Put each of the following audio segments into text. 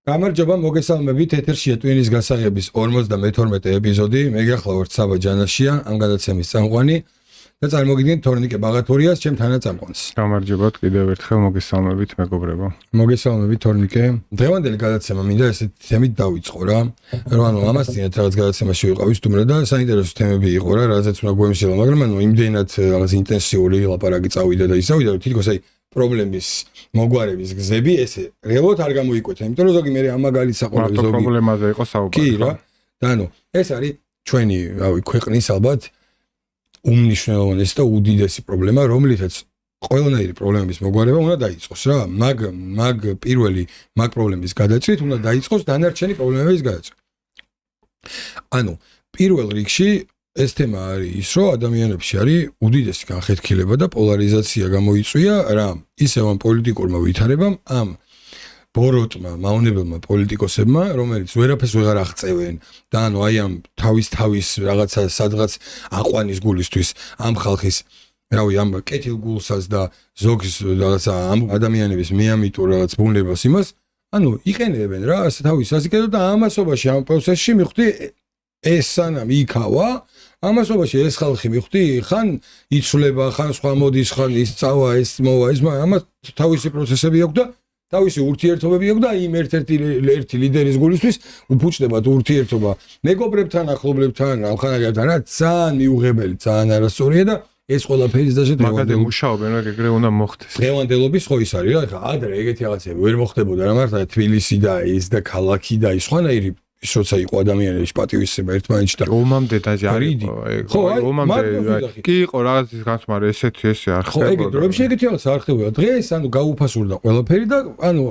გამარჯობა, მოგესალმებით, ეთერშია ტვინის გასაღების 52 ეპიზოდი. მე გახლავართ საბა ჯანაშია, ამ გადაცემის წამყვანი და წარმოგიდგენთ თორნიკე ბაღათურიას, ჩემ თანაწამყვანს. გამარჯობათ, კიდევ ერთხელ მოგესალმებით, მეგობრებო. მოგესალმებით, თორნიკე. დღევანდელი გადაცემა მინდა ესეთ თემით დავიწყო რა. ანუ ამას წინათ რაღაც გადაცემაში ვიყავი სტუმრად და საინტერესო თემები იყო რა, რაზეც უნდა გვემშელა, მაგრამ იმდენად რაღაც ინტენსიური ლაპარაკი წავიდა და ისავიდა, რომ თითქოს პრობლემის მოგვარების გზები ესე რეალურად არ გამოიკვეთა, იმიტომ რომ ზოგი მე ამ მაგალითს აყოლები ზოგი პრობლემაზე იყო საუბარი. კი რა. და ანუ ეს არის ჩვენი, რავი, ქვეყნის ალბათ უმნიშვნელოვანესი და უდიდესი პრობლემა, რომლითაც ყველანაირი პრობლემების მოგვარება უნდა დაიწყოს რა. მაგ პირველი პრობლემის გადაჭრით უნდა დაიწყოს დანარჩენი პრობლემების გადაჭრა. ანუ პირველ რიგში ეს თემა არის ის, რომ ადამიანებში არის უდიდესი განხეთქილება და პოლარიზაცია გამოიწვია რა, ისევ ამ პოლიტიკურმა ვითარებამ, ამ ბოროტმა, მავნებელმა პოლიტიკოსებმა, რომელიც ვერაფერს ვეღარ აღწევენ და ანუ აი ამ თავის რაღაცა სადღაც აყვანის გულისთვის ამ ხალხის, რავი, ამ კეთილ გულსას და ზოგს რაღაცა ამ ადამიანების მეამიტურ რაღაც ბუნებას იმას, ანუ იყენებენ რა, თავის სასიკეთოდ და ამასობაში ამ პროცესში მიხვდი ეს სანამ იქავა ამასობაში ეს ხალხი მიხვდი, ხან იცვლება, ხან სხვა მოდის, ხან ის წავა, ეს მოვა, ეს ამას თავისი პროცესები აქვს და თავისი ურთიერთობები აქვს და იმ ერთ-ერთი ლიდერის გულისთვის უფუჭდება ურთიერთობა მეგობრებთან, ახლობლებთან, ამხანაგებთან, რა ძალიან მიუღებელი, ძალიან არასწორია და ეს ყველაფერი ზაშეთ მაგაზე მუშაობენ, რა ეგრე უნდა მოხდეს. დღევანდელობის ხო ის არის რა, ხა ადრე ეგეთი რაღაცები ვერ მოხდებოდა რა მართლა თბილისი და ის და ქალაქი და ის სხვანაირი ის როცა იყო ადამიანების პატივისცემა ერთმანეთში და ომამდე დაჟე არის ხო ომამდე კი იყო რაღაც განსმარე ესეთი ესე არ ხო ეგეთ დროებში ეგეთი რაღაც არ ხდებოდა დღეს ანუ გაუფასურდა ყველაფერი და ანუ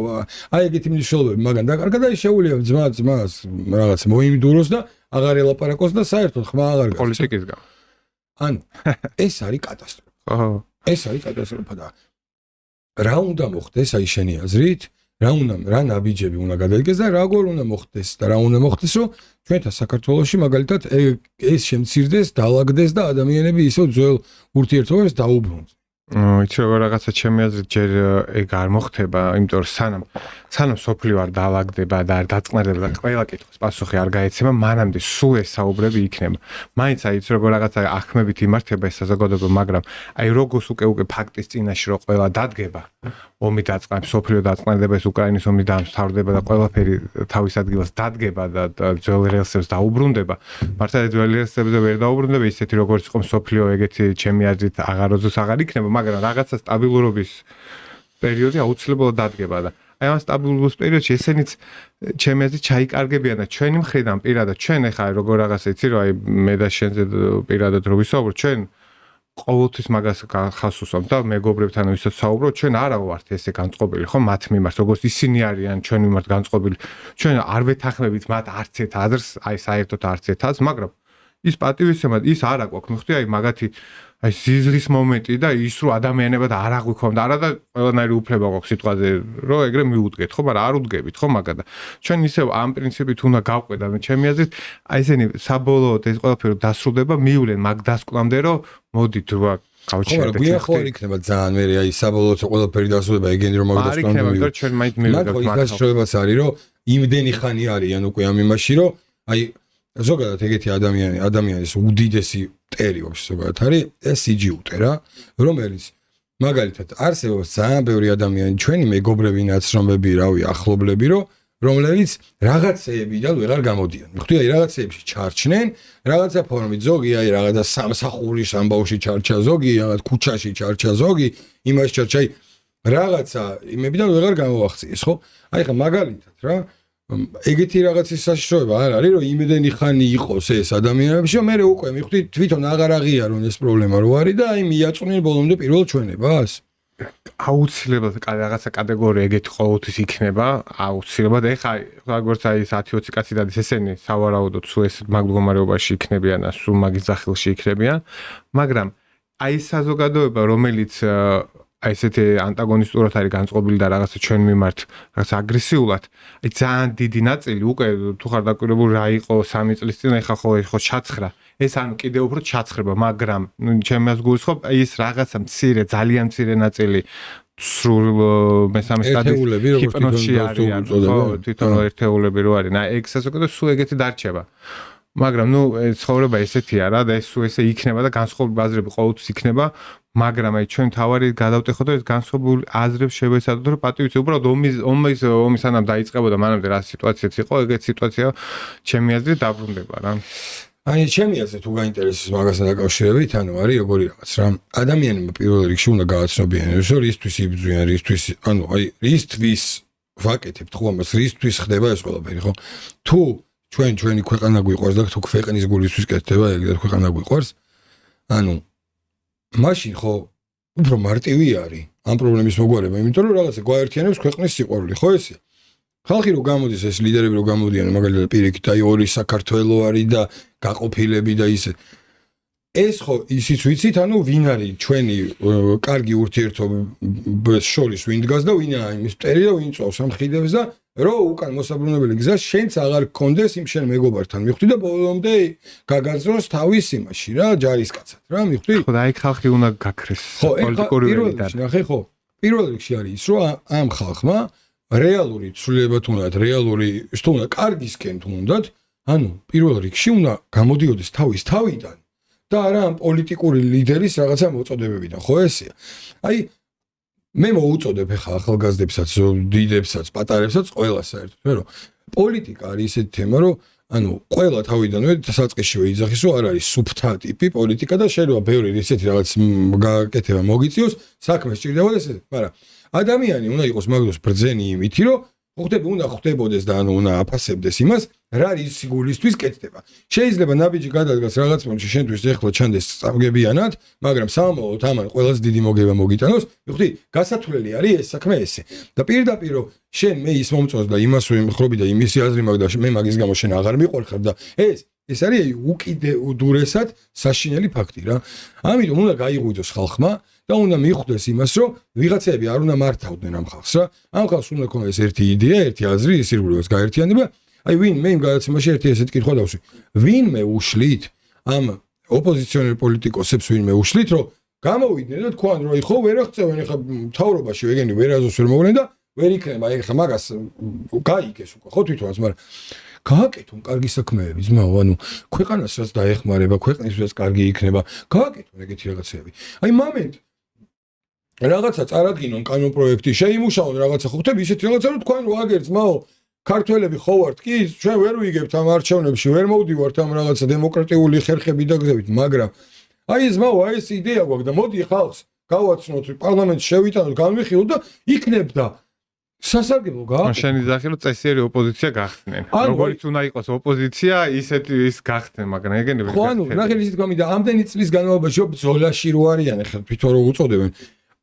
აი ეგეთი მნიშვნელობები მაგან დაკარგა და შეუულია ძმას რაღაც მოიმდუროს და აღარ ელაპარაკოს და საერთოდ ხმა აღარ გასცეს პოლიტიკის გამო ანუ ეს არის კატასტროფა ხო ეს არის კატასტროფა და რა უნდა მოხდეს აი შენი აზრით რა ნაბიჯები უნდა გადაიგეს და როგორ უნდა მოხდეს და რა უნდა მოხდეს რომ ჩვენთან საქართველოში მაგალითად ეს შემცირდეს, დაალაგდეს და ადამიანები ისევ ძველ ურთიერთობებს დაუბრუნდეს. იცი რა რაღაცა ჩემი აზრით ჯერ ეგ არ მოხდება, იმიტომ რომ სანამ სოფლიო არ დაალაგდება და არ დაწყნარდება და ყველა კითხვის პასუხი არ გაეცემა, მანამდე სულ ეს საუბრები იქნება. მაინც აი იცი როგორ რაღაცა ახმებით იმართება ეს საზოგადოება, მაგრამ აი როგორს უკვე ფაქტის წინაშე რომ ყველა დადგება, ომი დაწყნარდება, სოფლიო დაწყნარდება, ეს უკრაინის ომი დამთავრდება და ყველაფერი თავის ადგილას დადგება და ძველ რელსებს დაუბრუნდება. მართლა ძველ რელსებზე ვერ დაუბრუნდება ისეთი როგორც იყო სოფლიო ეგეთი ჩემი აზრით აღაროზოს აღარ იქნება, მაგრამ რაღაცა სტაბილურობის პერიოდი აუცილებლად დადგება და აი ამ სტაბილურობის პერიოდში ესენიც ჩემი აზრით ჩაიკარგებიან და ჩვენი მხრიდან პირადად ჩვენ ახლა როგორ რაღაცა იცი რომ აი მე და შენზე პირადად რო ვისაუბროთ ჩვენ ყოველთვის მაგას ხას უსვამთ და მეგობრებთან ვისაც საუბრობ ჩვენ არ ვართ ესე განწყობილი ხო მათ მიმართ როგორც ისინი არიან ჩვენ მიმართ განწყობილი ჩვენ არ ვეთანხმებით მათ არც ერთ აზრს აი საერთოდ არც ერთ აზრს მაგრამ ის პატივისცემა ის არ აკვაქვს მიხვდი აი მაგათი აი ზიზღის მომენტი და ის რომ ადამიანებად არ აღვიქომდა არა და ყველანაირი უფლება გვაქვს სიტყვაზე რომ ეგრე მიუდგეთ ხო მაგრამ არ უდგებით ხო მაგადა ჩვენ ისევ ამ პრინციპით უნდა გავყვეთ და ჩემი აზრით აი ესენი საბოლოოდ ეს ყველაფერი დასრულდება მივლენ მაგ დასკვნამდე რომ მოდით რა გავჩერდეთ ხო მაგრამ გვიან იქნება ძალიან მე აი საბოლოოდ ყველაფერი დასრულდება ეგენი რომ მაგ დასკვნამდე არ იქნება ჩვენ მაინც მივიდეთ მაგ გასაშროებაც არის რომ იმდენი ხანი არიან უკვე ამ იმაში რომ აი ზოგადად ეგეთი ადამიანის უდიდესი მტერი ვაფშე ზოგადად არის ეს სიჯიუტე რა რომელიც მაგალითად არსებობს ძალიან ბევრი ადამიანი ჩვენი მეგობრები ნაცნობები რავი ახლობლები რომლებიც რაღაცეებიდან ვეღარ გამოდიან მიხვდი აი რაღაცეებში ჩარჩნენ რაღაცა ფორმით ზოგი აი რაღაცა სამსახურის ამბავში ჩარჩა ზოგი რაღაც ქუჩაში ჩარჩა ზოგი იმაში ჩარჩა აი რაღაცა იმებიდან ვეღარ გამოახციეს ხო აი ხა მაგალითად რა ეგეთი რაღაცის საშიშროება არ არის რომ იმდენი ხანი იყოს ეს ადამიანებში რომ მე უკვე მიხვდი თვითონ აღარ აღიარონ ეს პრობლემა რო არის და აი მიაწვნენ ბოლომდე პირველ ჩვენებას აუცილებლად რაღაცა კატეგორია ეგეთი ყოველთვის იქნება აუცილებლად ეხა როგორც აი 10-20 კაცი დადის ესენი სავარაუდოდ სულ ეს მაგ მდგომარეობაში იქნებიან და სულ მაგის ძახილში იქნებიან მაგრამ აი საზოგადოება რომელიც აი ესეთი ანტაგონისტურად არის განწყობილი და რაღაცა ჩვენ მიმართ რაღაც აგრესიულად აი ძალიან დიდი ნაწილი უკვე თუ ხარ დაკვირვებული რა იყო 3 წლის წინ ეხა ხო ჩაცხრა ეს ანუ კიდევ უფრო ჩაცხრება მაგრამ ჩემს გულს ხო ის რაღაცა მცირე ძალიან მცირე ნაწილი სრულ მესამე სტადიის ჰიპნოზში არიან, ხო, თვითონ ერთეულები რო არის. ეგსაც უკვე სულ ეგეთი დარჩება. მაგრამ ნუ ცხოვრება ესეთია რა და ეს სულ ესე იქნება და განსხვავებული აზრები ყოველთვის იქნება, მაგრამ აი ჩვენ თავარი გადავტეხოთ და ეს განსხვავებული აზრებს შევეცადოთ რომ პატივით უბრალოდ ომის ანამ დაიწყებოდა მანამდე რა სიტუაციაც იყო, ეგეთ სიტუაცია ჩემი აზრით დაბრუნდება რა. აი ჩემი აზრით თუ გაინტერესებს მაგასთან დაკავშირებით, ანუ არის როგორი რაღაც რა. ადამიანებმა პირველ რიგში უნდა გააცნობიდნენ, რომ რისთვის იბრძვიან, რისთვის, ანუ აი რისთვის ვაკეთებთ ხო ამას, რისთვის ხდება ეს ყველაფერი, ხო? თუ ჩვენი ქვეყანა გვიყვარს და თუ ქვეყნის გულისთვის კეთდება ეგ და ქვეყანა გვიყვარს, ანუ მაშინ ხო უფრო მარტივი არის ამ პრობლემის მოგვარება, იმიტომ რომ რაღაცა გვაერთიანებს ქვეყნის სიყვარული, ხო ესეა? ხალხი რო გამოდის ეს ლიდერები რო გამოდიან მაგალითად პირიქით აი ორი საქართველო არის და გაყოფილები და ისე ეს ხო ისიც ვიცით ანუ ვინ არის ჩვენი კარგი ურთიერთობის შორის ვინ დგას და ვინაა იმის მტერი და ვინ წავს ამ ხიდებს და რო უკან მოსაბრუნებელი გზა შენც აღარ გქონდეს იმ შენ მეგობართან მიხვდი და ბოლომდე გაგაძროს თავის იმაში რა ჯარისკაცად რა მიხვდი ხო და აი ხალხი უნდა გაქრეს პოლიტიკური ველიდან ნახე ხო პირველ რიგში არის ის რომ ამ ხალხმა რეალური ცვლილება თუნდაც რეალური თუნდა კარგისკენ თუნდაც ანუ პირველ რიგში უნდა გამოდიოდეს თავის თავიდან და არა ამ პოლიტიკური ლიდერის რაღაცა მოწოდებებიდან ხო ესეა აი მე მოუწოდებ ახლა ახალგაზრდებსაც დიდებსაც პატარებსაც ყველას საერთოდ რომ პოლიტიკა არის ისეთი თემა რომ ანუ ყველა თავიდანვე საწყისშივე იძახის რომ არ არის სუფთა ტიპი პოლიტიკა და შეიძლება ბევრი ისეთი რაღაც გაკეთება მოგიწიოს საქმე სჭირდება და ესე მაგრამ ადამიანი უნდა იყოს მაგდროს ბრძენი იმითი რომ ხდება უნდა ხდებოდეს და ანუ უნდა აფასებდეს იმას რა რის გულისთვის კეთდება შეიძლება ნაბიჯი გადადგას რაღაც მომენტში შენთვის ეხლა ჩანდეს წამგებიანად მაგრამ სამომავლოდ ამან ყველაზე დიდი მოგება მოგიტანოს მიხვდი გასათვლელი არის ეს საქმე ესე და პირდაპირ რომ შენ მე ის მომწონს და იმას ვიმხრობი და იმისი აზრი მაგ და მე მაგის გამო შენ აღარ მიყვარხარ და ეს არის უკიდურესად საშინელი ფაქტი რა ამიტომ უნდა გაიღვიძოს ხალხმა და უნდა მიხვდეს იმას, რომ ვიღაცები არ უნდა მართავდნენ ამ ხალხს რა. ამ ხალხს უნდა ქონდეს ერთი იდეა, ერთი აზრი, ის ირგვლივაც გაერთიანება. აი ვინ მე იმ გადაცემაში ერთი ესეთ კითხვა დავსვი. ვინმე უშლით ამ ოპოზიციონერ პოლიტიკოსებს ვინმე უშლით, რომ გამოვიდნენ და თქვან რომ ხო ვერ აღწევენ ახლა მთავრობაში ეგენი ვერაზოს ვერ მოვლენ და ვერ იქნება ეგ ხა მაგას გაიგეს უკვე ხო თვითონაც, მაგრამ გააკეთონ კარგი საქმეები, ძმაო, ანუ ქვეყანას რაც დაეხმარება, ქვეყნისთვისაც კარგი იქნება, გააკეთონ ეგეთი რაღაცები. აი მომენტ რაღაცა წარადგინონ კანონპროექტი, შეიმუშაონ რაღაცა ხო ხტები ისეთი რაღაცა რომ თქვენ რო აგერ ძმაო, ქართველები ხო ვართ კი, ჩვენ ვერ ვიგებთ ამ არჩევნებში, ვერ მოვდივართ ამ რაღაცა დემოკრატიული ხერხები და გზებით, მაგრამ აი ძმაო, აი ეს იდეა გვაქვს და მოდი ხალხს გავაცნოთ, პარლამენტში შევიტანოთ, განვიხილოთ და იქნებდა სასარგებლო გააკეთო. შენ იზახი რომ წესიერი ოპოზიცია გახდნენ. როგორც უნდა იყოს ოპოზიცია, ისეთი ის გახდნენ, მაგრამ ეგენი ვერ გახდნენ. ხო, ანუ ნახე ისეთი გამიდა, ამდენი წლის განმავლობაში ბრძოლაში რო არიან ახლა თვითონ რო უწოდებენ.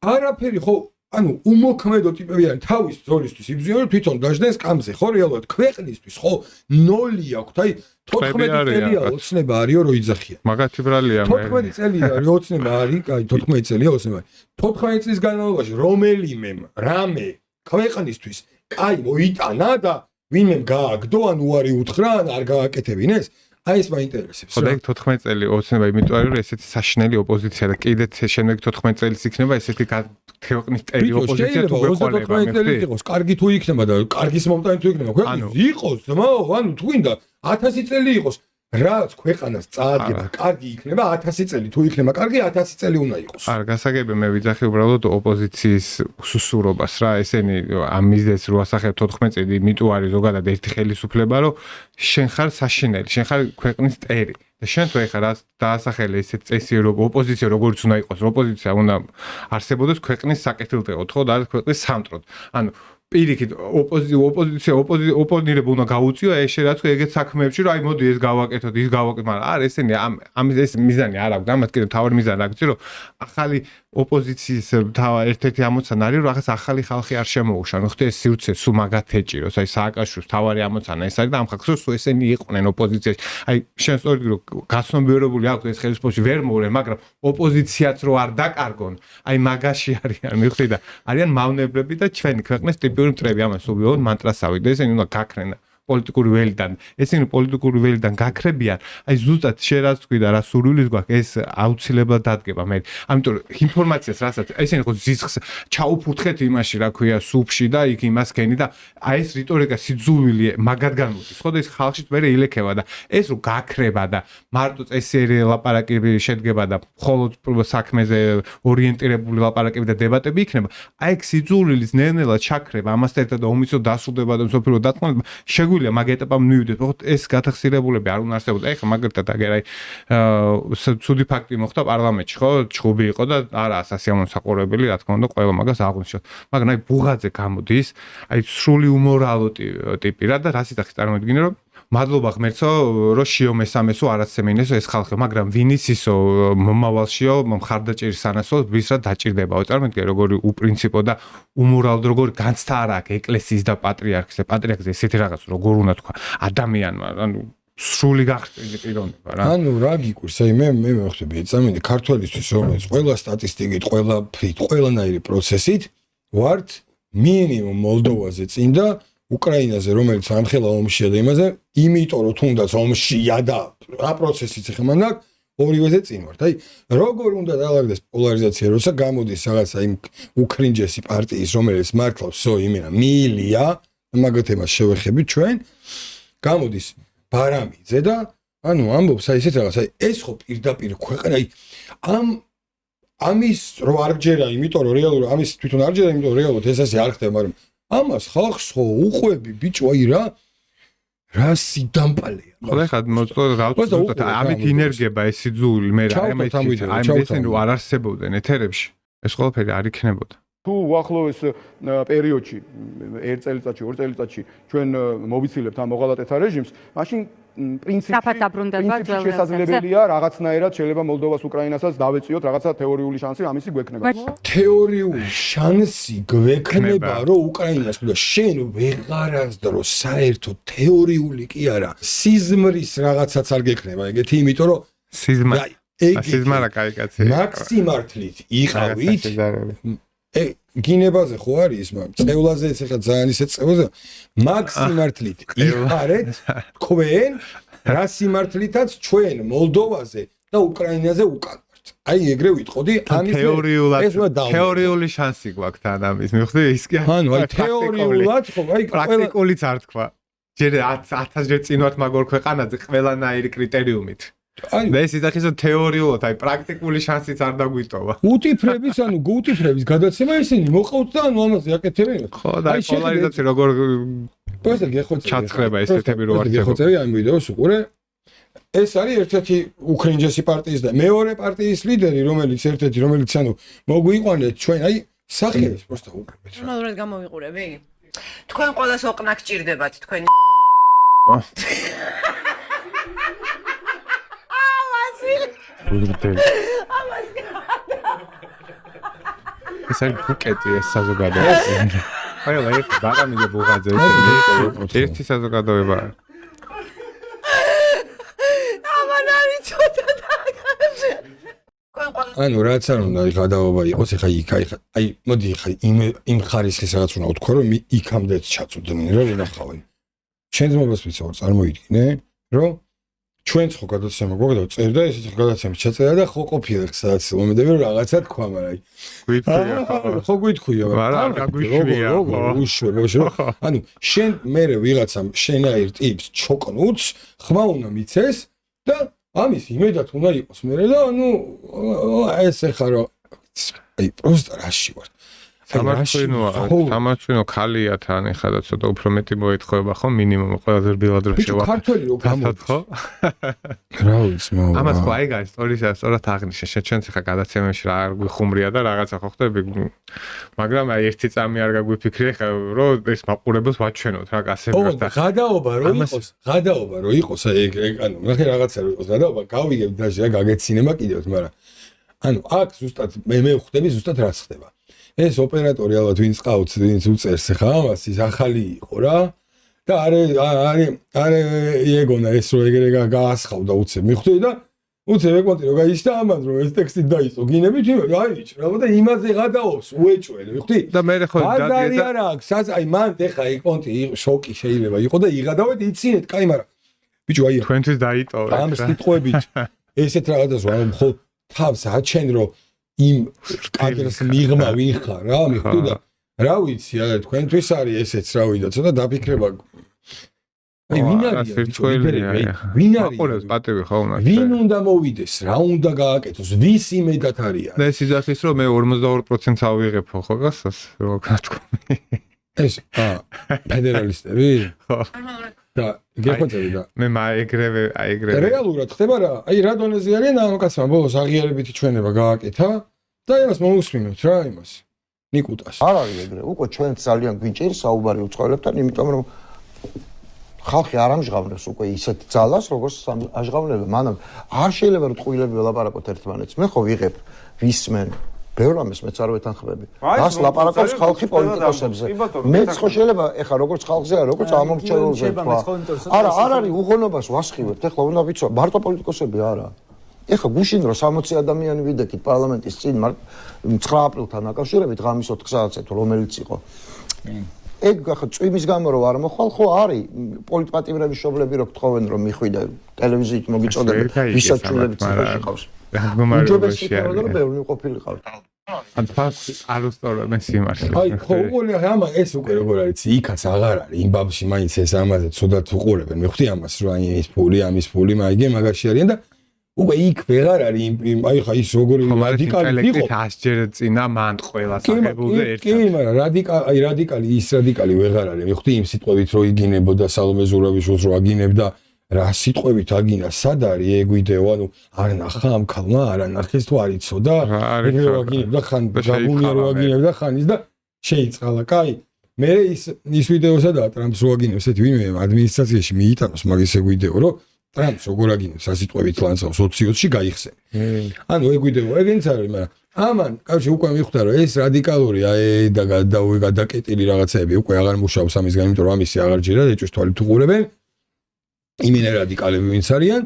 არაფერი ხო, ანუ უმოქმედო ტიპები არიან თავის ბრძოლისთვის იბრძვიან თვითონ დაждენ სკამზე, ხო რეალურად ქვეყნისთვის, ხო 0 აქვს, აი 14 წელია ოცნება არისო რო იძახიან. მაგათი ბრალია მე. 14 წელია რო ოცნება არის, აი 14 წელია ოცნება. 14 წლის განმავლობაში რომელიმე რამე ქვეყნისთვის კაი მოიტანა და ვინმე გააგდო ან უარი უთხრა ან არ გააკეთებინეს აი ეს მაინტერესებს ხო და 14 წელი ოცნება იმიტომ არის რომ ესეთი საშინელი ოპოზიცია და კიდე შემდეგ 14 წელიც იქნება ესეთი ქვეყნის ტერი ოპოზიცია თუ გვეყოლება მე იყოს კარგი თუ იქნება და კარგის მომტანი თუ იქნება ქვეყნის იყოს ძმაო ანუ თუ გინდა 1000 წელი იყოს რაც ქვეყანას წაადგება, კარგი იქნება 1000 წელი, თუ იქნება კარგი 1000 წელი უნდა იყოს. არა, გასაგები მე ვიძახი უბრალოდ ოპოზიციის უსუსურობას რა, ესენი ამ მიზეზს რო ასახებ 14 წელი, იმიტომ არის ზოგადად ერთი ხელისუფლება, რომ შენ ხარ საშინელი, შენ ხარ ქვეყნის ტერი. და შენ თუ ეხლა რაც დაასახელე ესეთ წესი რომ ოპოზიცია როგორც უნდა იყოს, ოპოზიცია უნდა არსებობდეს ქვეყნის საკეთილდღეოდ, ხო და არის ქვეყნის სამტროდ. ანუ პირიქით ოპოზიცია ოპონირება უნდა გაუწიო ეს რაც ეგეთ საქმეებში რომ აი მოდი ეს გავაკეთოთ ის გავაკეთოთ მაგრამ არა ესენი ამ ეს მიზანი არ აქვს ამათ კიდევ თავი მიზანი აქვს რომ ახალი ოპოზიციის ერთ-ერთი ამოცანა არის რომ რაღაც ახალი ხალხი არ შემოუშვა ნუ ხტე ეს სივრცე სულ მაგათ ეჭიროს აი სააკაშვილის თავი ამოცანა ეს არის და ამ ხალხს სულ ესენი იყვნენ ოპოზიციაში აი შენ სწორედ რომ გაცნობიერებული აქვს ეს ხელისუფლებაში ვერ მოვლენ მაგრამ ოპოზიციაც რო არ დაკარგონ აი მაგაში არიან მიხვდი და არიან მავნებლები და ჩვენი ქვეყნის ტიპი მტრები ამას უბრალოდ მანტრასავი და ესენი უნდა გაქრენ პოლიტიკური ველიდან. ესენი პოლიტიკური ველიდან გაქრებიან, აი ზუსტად შენ რაც თქვი და რა სურვილის გვაქვს, ეს აუცილებლად დადგება მე. ამიტომ ინფორმაციას რასაც ესენი ხო ზიზხს ჩაუფურთხეთ იმაში, რა ქვია, სუფში და იქ იმას გენი და აი ეს რიტორიკა სიძულვილი მაგად განმოდის. ხო და ეს ხალხში მერე ილექება და ეს რო გაქრება და მარტო წესიერი ლაპარაკები შედგება და მხოლოდ საქმეზე ორიენტირებული ლაპარაკები და დებატები იქნება. აი ეგ სიძულვილის ნელ-ნელა ჩაქრება ამასთან ერთად და ომისო დასრულდება და მსოფლიო დათმობა შეგვიძლია მაგ ეტაპამ მივიდეთ. ხო ეს გათახსირებულები არ უნდა არსებობდეს. აი ხა მაგალითად აგერ აი ცუდი ფაქტი მოხდა პარლამენტში, ხო? ჩხუბი იყო და არა სასიამოვნო რა თქმა უნდა ყველა მაგას აღვნიშნოთ. მაგრამ აი ბუღაძე გამოდის, აი სრული უმორალო ტიპი რა და რა სიტახის წარმოიდგინე რომ მადლობა ღმერთო რომ შიო მესამესო არაცემენესო ეს ხალხი, მაგრამ ვინის ისო მომავალშიო მხარდაჭერის სანასო ვის რა დაჭირდებაო. წარმოიდგინე როგორი უპრინციპო და უმორალო როგორი განცდა არა აქვს ეკლესიის და პატრიარქის ესეთი რაღაც როგორ უნდა თქვა ადამიანმა, ანუ სრული გახსნილი პიროვნება რა. ანუ რა გიკვირს, აი მე მივხვდები, წამენი ქართველისთვის რომელიც ყველა სტატისტიკით, ყველა ფრით, ყველანაირი პროცესით ვართ მინიმუმ მოლდოვაზე წინ და უკრაინაზე, რომელიც ამხელა ომშია და იმაზე, იმიტომ რომ თუნდაც ომშია და რა პროცესიც ხმანდა, ორივეზე წინ ვართ. აი, როგორ უნდა დაალაგდეს პოლარიზაცია, როცა გამოდის რაღაცა იმ უკრინჯესი პარტიის, რომელიც მართლობს იმენა მილია, მაგათ ემას შევეხებით ჩვენ, გამოდის ბარამიძე და ანუ ამბობს აი ესეთ რაღაც, აი ეს ხო პირდაპირ ქვეყანა, აი ამის რო არ გჯერა, იმიტომ რომ რეალურად ამის თვითონ არ გჯერა, იმიტომ რომ რეალურად ეს ასე არ ხდება, მაგრამ ამას ხალხს ხო უყვები ბიჭო, აი რა სიდამპალეა. ხო ხა მოწოდოთ ამით ინერგება ეს სიძული მე რა აი ესენი რო არ არსებობდნენ ეთერებში ეს ყველაფერი არ იქნებოდა. თუ უახლოეს პერიოდში 1 წელიწადში 2 წელიწადში ჩვენ მოვიცილებთ ამ მოღალატეთა რეჟიმს, მაშინ პრინციპში შესაძლებელია რაღაცნაირად შეიძლება მოლდოვას უკრაინასაც დავეწიოთ რაღაცა თეორიული შანსი ამისი გვექნება. თეორიული შანსი გვექნება რომ უკრაინას და შენ ვეღარასდრო საერთოდ თეორიული კი არა სიზმრის რაღაცაც არ გექნება ეგეთი იმიტომ რომ სიზმა რა კაი კაცია მაქსიმართლით იყავით გინებაზე ხო არის ის წევლაზე ეხლა ძალიან ისე წევლაზე მაქსიმართლით იყარეთ თქვენ რა სიმართლითაც ჩვენ მოლდოვაზე და უკრაინაზე უკან ვართ. აი ეგრე ვიტყოდი ამის თეორიული შანსი გვაქვს თან ამის მიხვდი ის კი ანუ აი თეორიულად ხო აი პრაქტიკულიც არ თქვა ჯერ 1000 ჯერ წინ ვართ მაგ ორ ქვეყანაზე ყველანაირი კრიტერიუმით და ეს ისახის რომ თეორიულად აი პრაქტიკული შანსიც არ დაგვიტოვა. უტიფრების ანუ გუტიფრების გადაცემა ისინი მოყავთ და ანუ ამაზე აკეთებენ. ხო და აი პოლარიზაცია როგორ პროსტა გეხოცები. ჩაცხრება ესეთები რო არ გეხოცები ამ ვიდეოს უყურე. ეს არის ერთ-ერთი უკრაინჯესი პარტიის და მეორე პარტიის ლიდერი, რომელიც ანუ მოგვიყვანეთ ჩვენ აი სახელს პროსტა უყურეთ. ნორმალურად გამოვიყურები? თქვენ ყველას ოყნა გჭირდებათ თქვენი ეს არის ბუკეტი ეს საზოგადოება. ყველა ეს ბარამიძე ბუღაძე ერთი საზოგადოება. ამან არის ცოტა ანუ რაც არ უნდა გადაობა იყოს ეხა იქ აი მოდი ეხა იმ ხარისხის რაღაც უნდა ვთქვა რომ იქამდეც ჩაწვდნენ რა ვნახავენ. შენ ძმობას ვიცავ წარმოიდგინე რომ ჩვენც ხო გადაცემა გვაქვს და წერდა ესეც გადაცემის ჩაწერა და ხო ყოფილა სადაც მომედები რომ რაღაცა თქვა მაგრამ ხო გვითქვია მაგრამ გაგვიშვია ხო ანუ შენ მერე ვიღაცამ შენაირ ტიპს ჩოკნუც ხმა უნდა მიცეს და ამის იმედად უნდა იყოს მერე და ანუ ეს ეხა რომ აი პროსტა რაში ვარ სამართლინო ქალია თან ეხლა და ცოტა უფრო მეტი მოეთხოვება ხო მინიმუმ ყველაზე რბილად რო შევა. ქართველი რო გამოდხო? რა ვიცი მაგრამ ამას ხო აი გაი სტორისა სწორად აღნიშნე ჩვენც ეხლა გადაცემებში რა არ გვიხუმრია და რაღაცა ხო ხდები მაგრამ აი ერთი წამი არ გაგვიფიქრე ეხლა რომ ეს მაყურებელს ვაჩვენოთ რა კასებად და გადაობა რო იყოს აი ანუ ნახე რაღაცა რო იყოს გადაობა გავიგებ დაჟე რა გაგეცინება კიდევ მაგრამ ანუ აქ ზუსტად მე ვხვდები ზუსტად რაც ხდება. ეს ოპერატორი ალბათ ვინც ყავს ვინც უწერს ხა ამას ის ახალი იყო რა და არე ეგონა ეს რო ეგრე გაასხავდა უცებ მიხვდი და უცებ ეკონტი რომ გაიშთა ამან რომ ეს ტექსტი დაიწყო გინებით აიჭრა და იმაზე გადაობს უეჭველი ვიხდი და მე ხო ბაზარი არა აქვს აი მან ეხა ეკონტი შოკი შეიძლება იყო და იღადავეთ იცინეთ კაი მაგრამ ბიჭო აი თქვენთვის დაიტოვეთ ამ სიტყვებით ესეთ რაღაცას რომ ხო თავს აჩენ რომ იმ კადრს მიღმა ვიხარ რა მიხდი და რა ვიცი არა თქვენთვის არის ესეც რავი და ცოტა დაფიქრება აი ვინ არის ვინ არის პატივი ხო უნდა ვინ უნდა მოვიდეს რა უნდა გააკეთოს ვის იმედად არის და ეს იძახის რომ მე 42%-ს ავიღებო ხო გასას რა თქვი ეს ფედერალისტები ხო და გეხოცები და მე ეგრევე რეალურად ხდება რა აი რა დონეზე არიან ამ კაცმა ბოლოს აღიარებითი ჩვენება გააკეთა და იმას მოусმინოთ რა იმას ნიკუტას არ არის ეგრე უკვე ჩვენ ძალიან გვიჭირს საუბარი უცხოელებთან იმიტომ რომ ხალხი არ ამჟღავნებს უკვე ისეთ ძალას როგორც აშღავნებენ მანამ არ შეიძლება რომ ტყუილები ველაპარაკოთ ერთმანეთს მე ხო ვიღებ ვისმენ ბევრ ამას მეც არ ვეთანხმები ას ლაპარაკობს ხალხი პოლიტიკოსებზე მეც ხო შეიძლება ეხა როგორც ხალხზე არა როგორც ამომრჩეველზე თქვა არა არ არის უღონობას ვასხივებთ ეხლა უნდა ვიცვა მარტო პოლიტიკოსები არა ეხა გუშინ რომ 60 ადამიანი ვიდექით პარლამენტის წინ 9 აპრილთან დაკავშირებით ღამის 4 საათზე თუ რომელიც იყო ეგ ხა წვიმის გამო რომ არ მოხვალ ხო არის პოლიტპატიმრების შობლები რო გთხოვენ რომ მიხვიდე ტელევიზიით მოგიწოდებით ვისაც ჩულებით ციხეში ყავს გმომარებაში არის რომ ბევრი ყოფილიყავთ ან ფას არუსტორა მე სიმართლე აი ხო უყურე ამა ეს უკვე როგორ არის იქაც აღარ არის იმ ბაბში მაინც ეს ამაზე ცუდად უყურებენ მე ხვდი ამას რომ აი ეს ფული ამის ფული მაიგე მაგაში არიან და უკვე იქ ვეღარ არის აი ხა ის როგორი რადიკალი იყო 100 ჯერ წინა მან ყველა საგებულზე ერთად კი მაგრამ რადიკალი ის რადიკალი ვეღარ არის მე ხვდი იმ სიტყვებით რომ იგინებოდა სალომე ზურაბიშვილს რომ აგინებდა რა სიტყვებით აგინა სად არის ეგ ვიდეო ანუ არ ნახა ამ ქალმა არ ნახეს თუ არ იცოდა ეგ რო აგინებდა ხან გაგუნია რო აგინებდა ხან ის და შეიწყალა კაი მე ის ვიდეოსა და ტრამპს რო აგინებს ესეთი ვინმე ადმინისტრაციაში მიიტანოს მაგის ეგ ვიდეო რომ ტრამპს როგორ აგინებს ასიტყვებით ლანცავს 20-ში გაიხსენ ანუ ეგ ვიდეო ეგენც არის მაგრამ ამან კავშირი უკვე მიხვდა რომ ეს რადიკალური და გადაკეტილი რაღაცები უკვე აღარ მუშაობს ამისგან იმიტომ რომ ამისი აღარ ჯერა ეჭვის თვალით უყურებენ იმენ რადიკალები ვინც არიან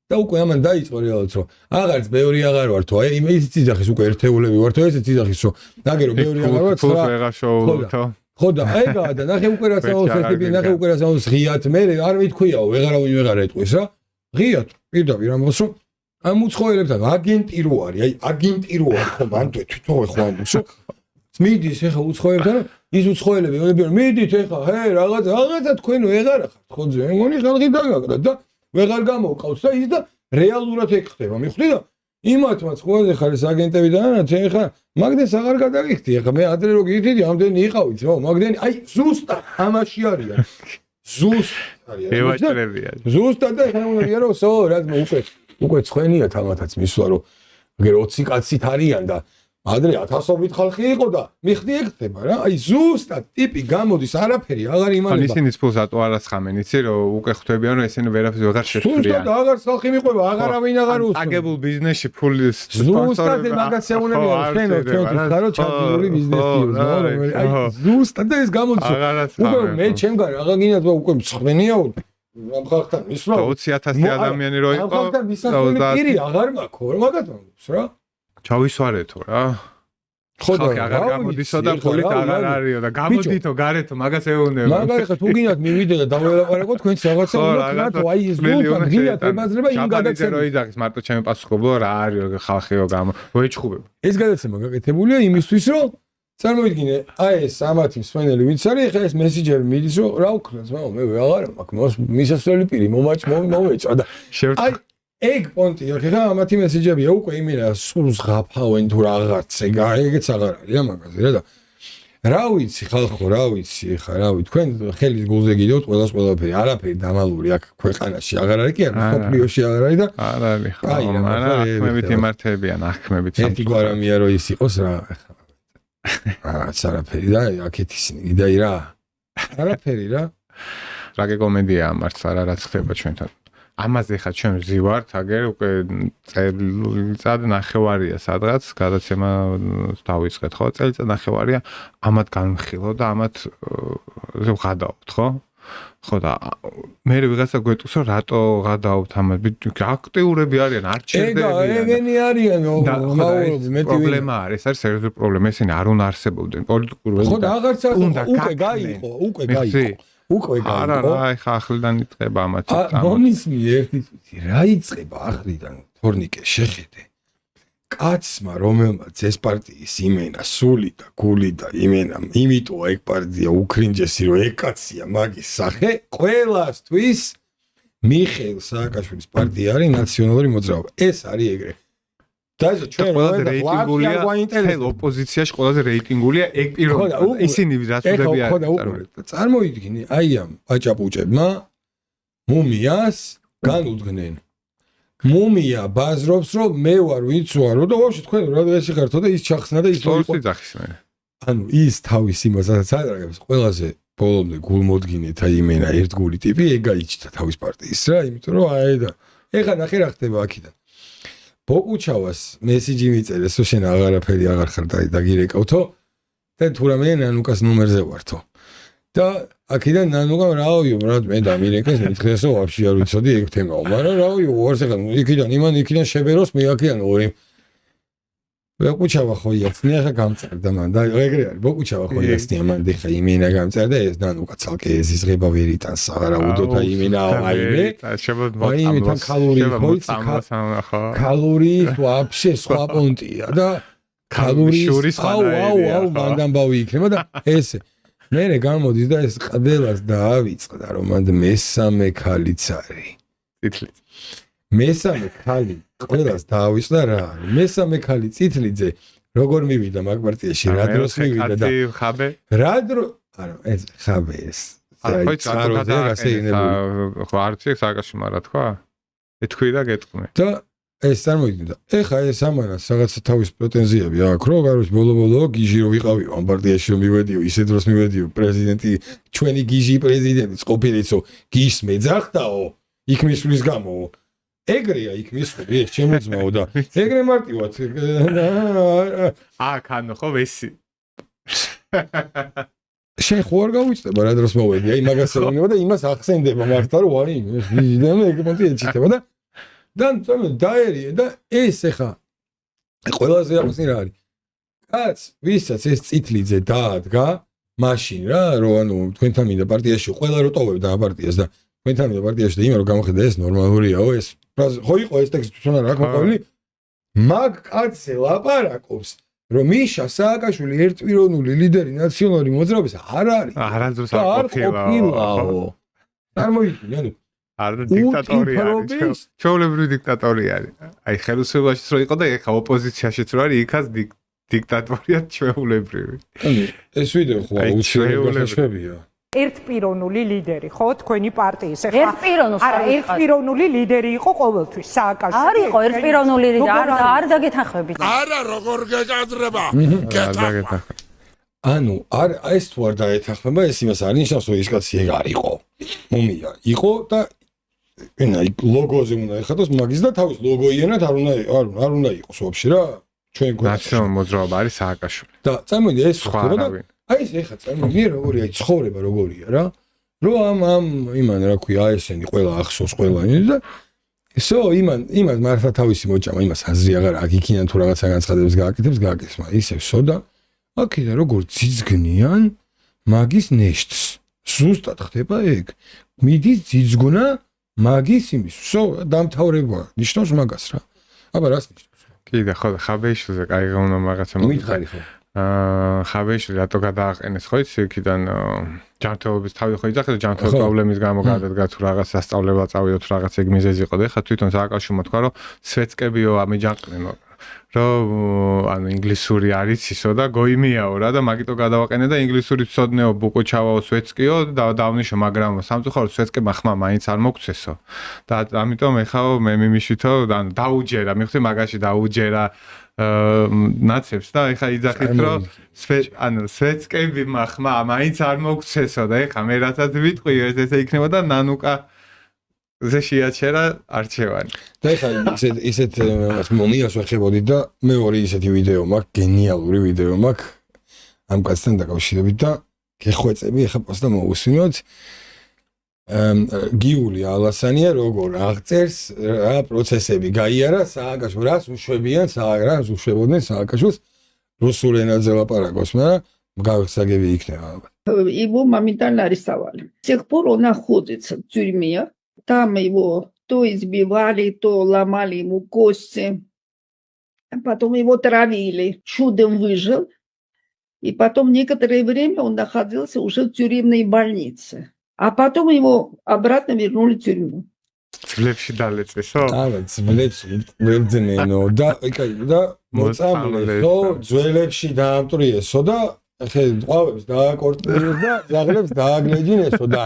და უკვე ამან დაიწყო რეალურად რომ აღარც ბევრი აღარ ვარ თუ აი ის ძიძახის უკვე ერთეულები ვარ თუ ეს ძიძახის რომ ნაგერო ბევრი აღარ ვარ ხო ვეღარ შოულობთო ხო და ეგაა და ნახე უკვე რა საუბრობს ეს ტიპი ნახე უკვე რა საუბრობს ღიად მე არ მითქვიაო ვეღარავინ ვეღარ ეტყვის რა ღიად პირდაპირ ამბობს რომ ამ უცხოელებთან აგენტი რო არის აი აგენტი რო არის ხო მანდ თვითონ ხო ამბობს რომ მიდის ეხა უცხოელებთან ის უცხოელები ვებიან მიდით ეხა ჰე რაღაცა თქვენ ვეღარ ხართ ხო ძე მეგონი ხალხი დაგაკდა და ვეღარ გამოვყავს და ის და რეალურად ეგ ხდება მიხვდი და იმათმაც ყველაზე ხარ ეს აგენტები და რა ეხა მაგდენს აღარ გადაგიხდი ეხა მე ადრე რო გითიდი ამდენი იყავით ხო მაგდენი აი ზუსტად ამაში არიან ზუსტად არიან ევაჭრებიან ზუსტად და ეხა უნდა ვიარო სო რა უკვე ცხენია თამათაც მისვლა რომ აგერ 20 კაცით არიან და ადრე 1000-ობით ხალხი იყო და მიხდი ეგ ხდება რა აი ზუსტად ტიპი გამოდის არაფერი აღარ იმალება ან ისინი ფულს ატო არასხამენ იცი რომ უკვე ხვდებიან რომ ესენი ვერაფერს ვეღარ შეშვრიან ზუსტად აღარ ხალხი მიყვება აღარავინ აღარ უსმენს აგებულ ბიზნესში ფულის ზუსტად მაგას ეუნებია შენო ჩვენთვის ხარო ჩაძირული ბიზნესია აი ზუსტად ეს გამოდის უკვე მე ჩემგან რაღა გინდა უკვე მცხენია ამ ხალხთან მისვლა 20000 ადამიანი რო იყო ამ ხალხთან მისასვლელი პირი აღარ მაქვს მაგათ მომს რა ჩავისვარეთო რა ხო და აღარ გამოდისო და ფულით აღარ არისო და გამოდითო გარეთო მაგას ეუბნება მაგალითად თუ გინდათ მივიდე და დაველაპარაკოთ თქვენს რაღაცა უნდა ქნათო აი ეს ზუსტად ღიად ებაზრება იმ გადაცემას რო იძახის მარტო ჩემი პასუხობლო რა არისო ხალხიო გამო ვეჩხუბებ ეს გადაცემა გაკეთებულია იმისთვის რომ წარმოიდგინე აი ეს ამათი მსმენელი ვინც არის ხა ეს მესიჯები მიდის რომ რა უქნას მამა მე ვეღარ მაქვს მისასვლელი პირი მომეჭა და აი ეგ პონტია ხა ამათი მესიჯებია უკვე იმენა სულ ზღაფავენ თუ რაღაცა ეგეც აღარ არის რა მაგაზე რა და რა ვიცი ხალხო რა ვიცი ხა რა ვიცი თქვენ ხელის გულზე გიდევთ ყველას ყველაფერი არაფერი დამალული აქ ქვეყანაში აღარ არის კი არა სოფლიოში აღარ არის და არ არის ხო მაგრამ ახმებით იმართებიან ახმებით ერთი გვარამია რომ ის იყოს რა რაღაც არაფერი და აქეთ ისინი და რა არაფერი რა რაგე კომედია ამართ არა რაც ხდება ჩვენთან ამაზე ხა ჩვენ ვზივართ აგერ უკვე წელიწად ნახევარია სადღაც გადაცემა დავიწყეთ ხო წელიწად ნახევარია ამათ განვხილო და ამათ ვღადავთ ხო ხო და მე ვიღაცა გვეტყვის რომ რატო გადააობთ ამას აქტიურები არიან არჩევდებიან ეგენი არიანო პრობლემა არის სერიოზული პრობლემა ესენი არ უნდა არსებობდნენ პოლიტიკურ ხო და აღარც უკვე გაიყო არა ხა ახლიდან იწყება ამათ მომისმი ერთი რა იწყება ახლიდან თორნიკე შეხედე კაცმა რომელმაც ეს პარტიის იმენა სული და გული და იმენა იმიტომ ეგ პარტია უკრინჯესი რომ ეგ კაცია მაგის სახე ყველასთვის მიხეილ სააკაშვილის პარტია არის ნაციონალური მოძრაობა ეს არის ეგრე და ჩვენ რეიტინგულია თელ ოპოზიციაში ყველაზე რეიტინგულია ეგ პიროვნებად ისინი რასულები არის წარმოიდგინე აი ამ აჭაპუჭებმა მუმიას განუდგნენ მუმია ბაზრობს რომ მე ვარ ვინც ვარო და ვაფშე თქვენ რა დღეში ხართო და ის ჩახსნა და ის სწორს იძახის მე ანუ ის თავის იმასაც ადრაგებს ყველაზე ბოლომდე გულმოდგინეთა იმენა ერთგული ტიპი ეგ გაიჩნდა თავის პარტიის რა იმიტომ რომ აი და ეხა ნახე რა ხდება აქიდან ბოკუჩავას მესიჯი მიწერეს რომ შენ აღარაფერი აღარ ხარ დაგირეკავთო და თუ რამე ნანუკას ნომერზე ვართო და აქედან ნანუკამ რაოიო რა მე დამირეკეს მითხრეს რომ ვაფშე არ ვიცოდი ეგ თემაო მაგრამ რაოიო ვარს ახლა იქიდან იმან იქიდან შებეროს მე აქედან ორი ბოკუჩავა ხო იაცნია ხა გამწერდა მან და ეგრე არის ბოკუჩავა ხო იაცნია მან ხა იმენა გამწერდა ეს ნანუკა ცალკე ეზიზღება ვერიტანს აღარაუდოთ აი იმენა აიმე შემოძმოთ ქალური ვაფშე სხვა პონტია და ქალური აუ მანდამბავი იქნება და ესე მერე გამოდის და ეს ყველას დაავიწყდა რომ მანდ მესამე ქალიც არის წითლი მესამე ხალი ყველას დაავიწყდა რა არის მესამე ხალი წითლიძე როგორ მივიდა მაგ პარტიაში რა დროს მივიდა და ხაბე რა დრო არა ეს ხაბე ეს ხო არც ეგ სააკაშვილმა რა თქვა ეთქვი და გეტყვი და ეს წარმოიდგინე და ეხა ეს ამანაც რაღაცა თავის პრეტენზიები აქვს რომ გარუсь ბოლო გიჟი რო ვიყავიო ამ პარტიაში რომ მივედიო ისე დროს მივედიო პრეზიდენტი ჩვენი გიჟი პრეზიდენტი ყოფილიცო გიჟს მეძახდაო იქ მისვლის გამო ეგრეა იქ მისვლიე ეს შემოძმაო და ეგრე მარტივად აქ ანუ ხო ვესი შენ ხო არ გავიწდება რა დროს მოვედი აი მაგას ეუბნება და იმას ახსენდება მართლა რომ აი ეს გიჟი ეგ პონტი ეჩიტება და დაერია და ეს ეხა ყველაზე ახსნი რა არის კაც ვისაც ეს წითლიძე დაადგა მაშინ რა რომ ანუ თქვენთან მინდა პარტიაში ყველა რო ტოვებდა ამ პარტიას და თქვენთან მინდა პარტიაში და იმან რომ გამოხედა ეს ნორმალურიაო ეს ხო იყო ეს ტექსტი თვითონ არ აქვს მოყოლი მაგ კაცზე ლაპარაკობს რომ მიშა სააკაშვილი ერთპიროვნული ლიდერი ნაციონალური მოძრაობის არ არის არასდროს არ ყოფილაო წარმოიდგინე ანუ არ დიქტატორია არის ჩაოლებრივი დიქტატორია არის აი ხელისუფლებაშიც რო იყო და ეხა ოპოზიციაშიც რო არის იქაც დიქტატორია ჩვეულებრივი ეს ვიდეო ხო უჩვეულებრივია ერთპიროვნული ლიდერი ხო თქვენი პარტიის ეხა ერთპიროვნული ლიდერი იყო ყოველთვის სააკაშვილი არ იყო ერთპიროვნული ლიდერი არ დაგეთანხმებით არა როგორ გეკადრება ანუ არ ეს თუ არ დაეთანხმება ეს იმას არ ნიშნავს რომ ის კაცი ეგ არ იყო მუმია იყო და ენა ლოგოზე უნდა ეხატოს მაგის და თავის ლოგო იანად არ უნდა იყოს ვაფშე რა ჩვენ ნაციონალური მოძრაობა არის სააკაშვილი და წარმოიდგინე ეს ხდება და აი ეს ეხა წარმოიდგინე როგორია ცხოვრება როგორია რა რომ ამ იმან რა ქვია ესენი ყველა ახსოვს ყველანი და ისო იმას მართლა თავისი მოჭამა იმას აზრი აღარ აქ იქიდან თუ რაღაცა განცხადებს გააკეთებს მაგრამ ისევ სოდა აქედან როგორ ძიძგნიან მაგის ნეშტს ზუსტად ხდება ეგ მიდის ძიძგნა მაგის იმის სო დამთავრება ნიშნავს მაგას რა აბა რას ნიშნავს კიდე ხო ხაბეიშვილზე კაი უნდა რაღაცა მითხარი ხო ხაბეიშვილი რატო გადააყენეს ხო იცი იქიდან ჯანმრთელობის თავი ხო იძახეს ჯანმრთელობის პრობლემის გამო გადადგა თუ რაღაც სასწავლებლად წავიდოთ რაღაც ეგ მიზეზი იყო და ხა თვითონ სააკაშვილმა თქვა რომ სვეცკებიო ამიჯანყნენო რომ ანუ ინგლისური არის ისო და გოიმიაო რა და მაგიტო გადავაყენე და ინგლისური ცოდნეო ბუკოჩავაო სვეცკიო და დავნიშნო მაგრამ სამწუხაროდ სვეცკებმა ხმა მაინც არ მოგცესო და ამიტომ ეხაო მე მიმიშვითო ანუ დაუჯერა მიხდი მაგაში დაუჯერა ნაცებს და ეხა იძახით რომ ანუ სვეცკები ხმა მაინც არ მოგცესო და ეხა მე რასაც ვიტყვი ესე იქნება და ნანუკა ზე შეაჩერა არჩევანი. და ეხლა ისეთ მომიას ვახებოდი და მეორე ისეთი ვიდეო მაქვს, გენიალური ვიდეო მაქვს ამ კაცთან დაკავშირებით და გეხვეწები ეხლა პოსტა მოусვინოთ. გიული ალასანია როგორ აღწერს რა პროცესები გაიარა სააკაშო რას უშვებიან რას უშვებოდნენ სააკაშოს რუსულ ენაზე ლაპარაკობს მაგრამ გავხსაგები იქნება ალბათ Его моментально арестовали. С тех пор он находится в тюрьме. Там его то избивали, то ломали ему кости. Потом его травили. Чудом выжил. И потом некоторое время он находился уже в тюремной больнице. А потом его обратно вернули в тюрьму. Ძვლებში დალეწესო? არა, ძვლებს ვერძნენო და მოწამლესო, ძვლებში დაამტრიესო და ხე ყვავებს დააკორტინეს და ზაღლებს დააგლეჯინესო და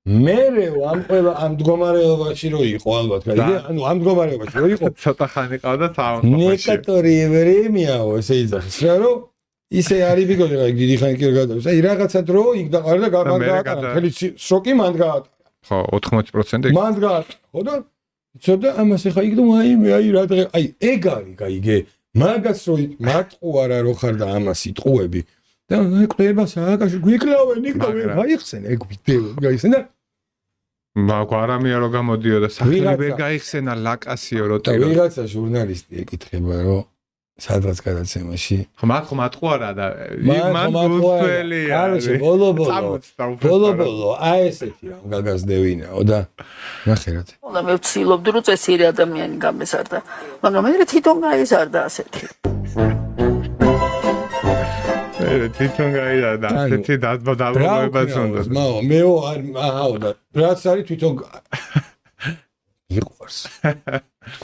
მერე ამ მდგომარეობაში რო იყო ალბათ, გაიგე? ანუ ამ მდგომარეობაში რო იყო, ცოტა ხანი ყავდა საავადმყოფოში. ნეკატორი ევრემიაო, ესე იძახის რა რომ ისე არის ბიგოდი რა დიდი ხანი კი გადადის. აი რაღაცა დრო იქ დაყარა და გაყარა. მთელი შოკი მანდ გაატარა. ხო, 80% მანდ გაატარა. ხო და ცოტა ამას ახლა იქ და აი რა დღე აი ეგ არის გაიგე. მაგას რო მარტყუ არა რო ხარ და ამას იტყუები. და ეკვლება სააკაში გვიკლავენ იქ და გაიხსენ ეგ ვიდეო გაიხსენ და მაგვარამია რო გამოდიოდა სახელი ვერ გაიხსენა ლაკასიო რო და ვიღაცა ჟურნალისტი ეკითხება რომ სადღაც გადაცემაში ხო მათყუ არა და მან გულწველი კაროჩე ბოლო აი ესეთი რა გაგაზდევინაო და ნახერად უნდა მე ვცდილობდი რომ წესიერი ადამიანი გამესარდა მაგრამ მე თვითონ გაიზარდა ასეთი თვითონ გაიზარდა ასეთი დაბრუნებას უნდა მეო აჰაო და რაც არის თვითონ იყვარს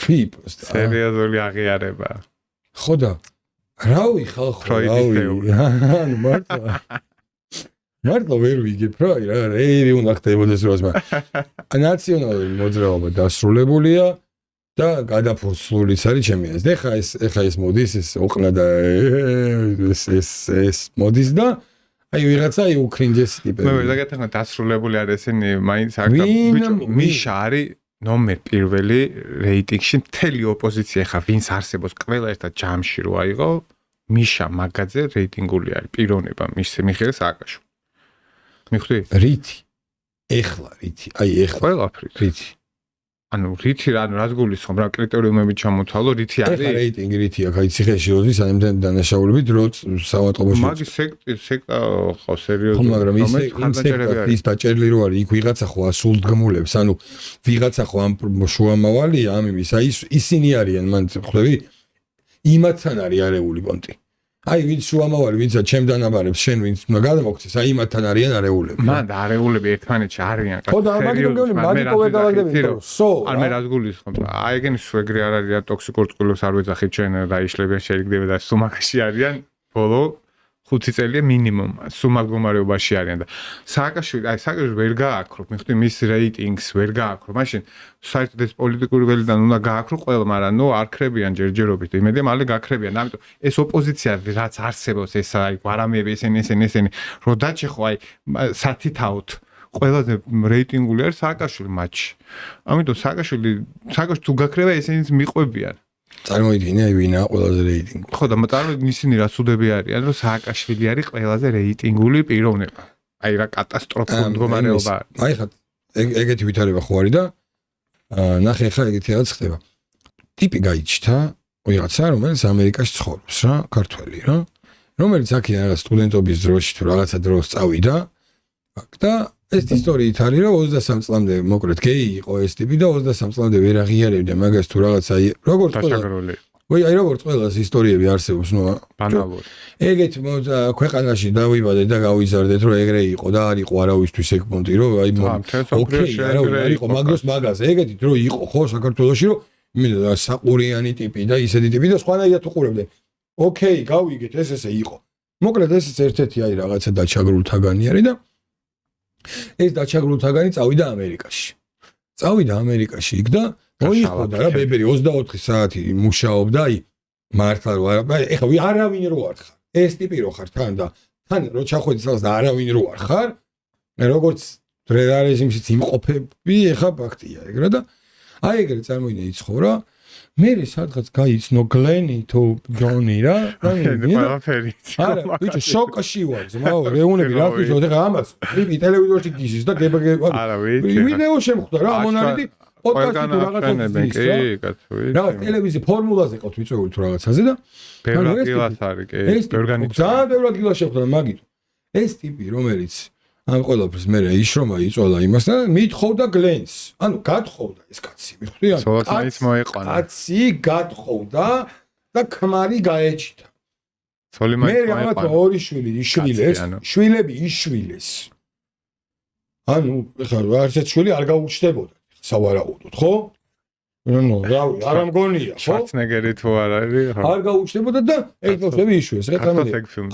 ფი პროსტა სერიოზული აღიარება ხო და რავი ხალხო რავი ანუ მარტო ვერ ვიგებ რა რეივი უნდა ხდებოდეს როზმა ნაციონალური მოძრაობა დასრულებულია და გადაფოსლულიც არის ჩემი აზრით ეხა ეს მოდის ეს ოყნა და ეს მოდის და აი ვიღაცა აი უკრინჯესი ტიპები მე ვერ დაგეთახა დასრულებული არის ესენი მაინც აქ ბიჭო მიშა არის ნომერ პირველი რეიტინგში მთელი ოპოზიცია ხა ვინც არსებობს ყველა ერთად ჯამში რო აიღო მიშა მაგაძე რეიტინგული არის პიროვნება მის მიხედვით სააკაშო მიხვდი რითი ეხლა რითი აი ეხლა ყველაფრით რითი ანუ რითი რა რას გულისხმობ რა კრიტერიუმები ჩამოთვალო რითი არის ეხლა რეიტინგი რითი აქ აი ციხეში ოზის ამიდან დანაშაულებით რო საავადმყოფოში მაგის სექტა ხო სერიოზული ხო მაგრამ ის დაჭერილი რო არის იქ ვიღაცა ხო ასულდგმულებს ანუ ვიღაცა ხო ამ შუამავალია ამ იმის აი ისინი არიან მან ხვდები იმათთან არის არეული პონტი აი ვინც შუამავალი ვინცა ჩემ დანაბარებს შენ ვინც უნდა გადამოგცეს აი იმათთან არიან არეულები მან არეულები ერთმანეთში არიან ხო და მაგიტო ვერ დავაგდები სო არ მე რას გულისხმობ აი ეგენი სუეგრი არ არის ტოქსიკურ წყვილებს არ ვეძახით ჩვენ დაიშლებიან შეიძლება და სუმაკაში არიან ბოლო 5 წელია მინიმუმ სუმაკ მდგომარეობაში არიან და სააკაშვილი აი სააკაშვილი ვერ გააქრობ მიხვდი მის რეიტინგს ვერ გააქრობ მაშინ საერთოდ ეს პოლიტიკური ველიდან უნდა გააქრო ყველა მაგრამ ნუ არ ხრებიან ჯერჯერობით იმედია მალე გაქრებიან ამიტომ ეს ოპოზიცია რაც არსებობს ეს აი გვარამიები ესენი რო დაჭეხო აი სათითაოთ ყველაზე რეიტინგული არის სააკაშვილი მატჩი ამიტომ სააკაშვილი თუ გაქრება ესენიც მიყვებიან წარმოიდგინე აი ვინა ყველაზე რეიტინგული ხო და წარმოიდგინე ისინი რა სუდები არიან რომ სააკაშვილი არის ყველაზე რეიტინგული პიროვნება აი რა კატასტროფული მდგომარეობა აი ხა ეგეთი ვითარება ხო არის და ნახე ხა ეგეთი რაღაც ხდება ტიპი გაიჩნდა ვიღაცა რომელიც ამერიკაში ცხოვრობს რა ქართველი რა რომელიც აქედან რაღაც სტუდენტობის დროში თუ რაღაცა დროს წავიდა და ეს ისტორიით არის რომ 23 წლამდე მოკლედ გეი იყო ეს ტიპი და 23 წლამდე ვერ აღიარებდა მაგას თუ რაღაცა როგორც დაშაგრული აი როგორც ყველას ისტორიები არსებობს ნუ ბანალური ეგეთ ქვეყანაში დავიბადე და გავიზარდეთ რომ ეგრე იყო და არ იყო არავისთვის ეგ პონტი რომ აი ოკეი არ იყო მაგას მაგაზე ეგეთი დრო იყო ხო საქართველოში რომ მინდა საყურიანი ტიპი და ისეთი ტიპი და სხვანაირად უყურებდნენ ოკეი გავიგეთ ესე იყო მოკლედ ეს ერთ-ერთი აი რაღაცა დაჩაგრულთაგანი არის და ეს დაჩაგრულთაგანი წავიდა ამერიკაში იქ და მოიხოდა რა ბებერი 24 საათი მუშაობდა აი მართლა რო არა ეხლა არავინ რო არ ხარ ეს ტიპი რო ხარ თან და თან რო ჩახვედი სალს და არავინ რო არ ხარ როგორც რეჟიმშიც იმყოფები ეხლა ფაქტია ეგრე და აი ეგრე წარმოიდგინე იცხოვრა მე სადღაც გაიცნო გლენი თუ ჯონი რა ყველაფერი არა ბიჭო შოკში ვარ ზმაო რეუნები რა ვთქვი ეხლა ამას კლიპი ტელევიზორში გიზის და გება არა ვიცი ვიდეო შემხვდა რა მონარიდი პოდკასტი თუ რაღაცა რა ტელევიზია ფორმულაზე ყავთ ვიწვეული თუ რაღაცაზე და ბევრად გილას არის კი ბევრგანი ძალიან ბევრად გილას შეხვდა მაგით ეს ტიპი რომელიც ამ ყველაფერს მე იშრომა იწოლა იმას და მithხოვდა გლენს ანუ გათხოვდა ეს კაცი მიხდი ანუ სოლაკანის მოეყვანა კაცი გათხოვდა და ქმარი გაეჭიდა სოლიმანის მე ამათ ორი შვილი იშვილეს შვილები იშვილეს ანუ ეხლა არცეთ შვილი არ გაუჩნდებოდა სავარაუდოდ ხო ნუ რავი არ ამგონია ხო შვარცნეგერი თუ არ არის არ გაუჩნდებოდა და ეს ბავშვები იშვეს რა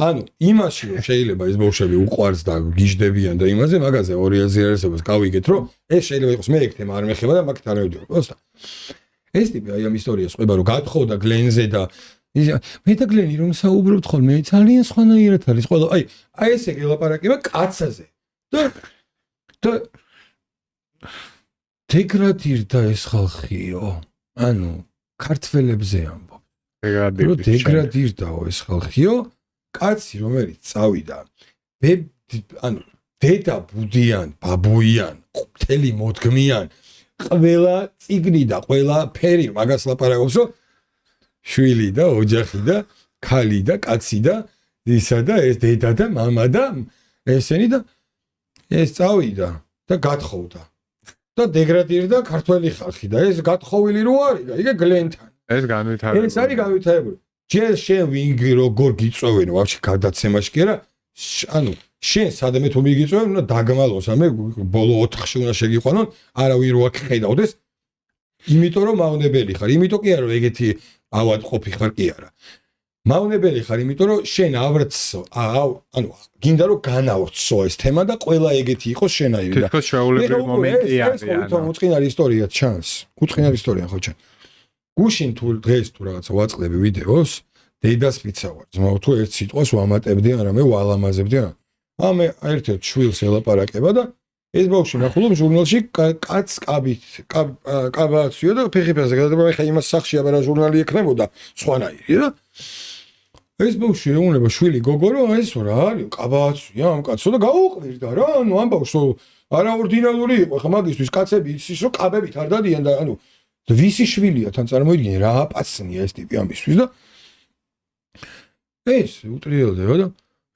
ანუ იმაში რომ შეიძლება ეს ბავშვები უყვარს და გიждდებიან და იმაზე მაგაზე ორი აზრიარესობას გავიგეთ რომ ეს შეიძლება იყოს მე ეგ თემა არ მეხება და მაგით არ მივდივარ პროსტა ეს ტიპი აი ამ ისტორიას ყვება რომ გათხოვდა გლენზე და მე და გლენი რომ საუბრობთ ხოლმე ძალიან სხვანაირად არის ყველა აი ესე გელაპარაკება კაცაზე და დეგრადირდა ეს ხალხიო ანუ ქართველებზე ამბობ დეგრადირდაო ეს ხალხიო კაცი რომელიც წავიდა ანუ დედა ბუდიან ბაბუიან მთელი მოდგმიან ყველა ციგნი და ყველა ფერი მაგას ლაპარაკობს რომ შვილი და ოჯახი და ქალი და კაცი და ისა და ეს დედა და მამა და ესენი და ეს წავიდა და გათხოვდა და დეგრადირდა ქართველი ხალხი და ეს გათხოვილი რო არის და იგე გლენთან ეს განვითარებული ეს არის განვითარებული ჯერ შენ ვინგი როგორ გიწოვენ ვაფშე გადაცემაში კი არა ანუ შენ სადმე თუ მიგიწოვენ უნდა დაგმალოს ამე ბოლო 4-ში უნდა შეგიყვანონ არავინ რო აქ ხედავდეს იმიტომ რომ მავნებელი ხარ იმიტომ კი არა რომ ეგეთი ავადყოფი ხარ კი არა მავნებელი ხარ იმიტომ რომ შენ ავრცო ანუ გინდა რომ განავრცო ეს თემა და ყველა ეგეთი იყოს შენაირი და თითქოს შეუულებრივი მომენტი არის ანუ უწყინარი ისტორია ჩანს უწყინარი ისტორია ხო ჩანს გუშინ თუ დღეს თუ რაღაცა ვაწყდები ვიდეოს დედას ვიცავარ ძმაო თუ ერთ სიტყვას ვამატებდი არამე ვალამაზებდი ამე ერთ-ერთ შვილს ელაპარაკება და ეს ბავშვი ნახულობ ჟურნალში კაც კაბაცია და ფეხიფაზე გადადება ხა იმას სახში აბა რა ჟურნალი ექნებოდა სხვანაირი რა ეს ბავშვი ეუნება შვილი გოგო რომ ეს რა არის კაბაცია ამ კაცო და გაუყვირდა რა ანუ ამ ბავშვს არაორდინალური იყო ხა მაგისთვის კაცები იცის რომ კაბებით არ დადიან და ანუ ვისი შვილია თან წარმოიდგინე რა აპაცნია ეს ტიპი ამისთვის და ეს უტრიელდება და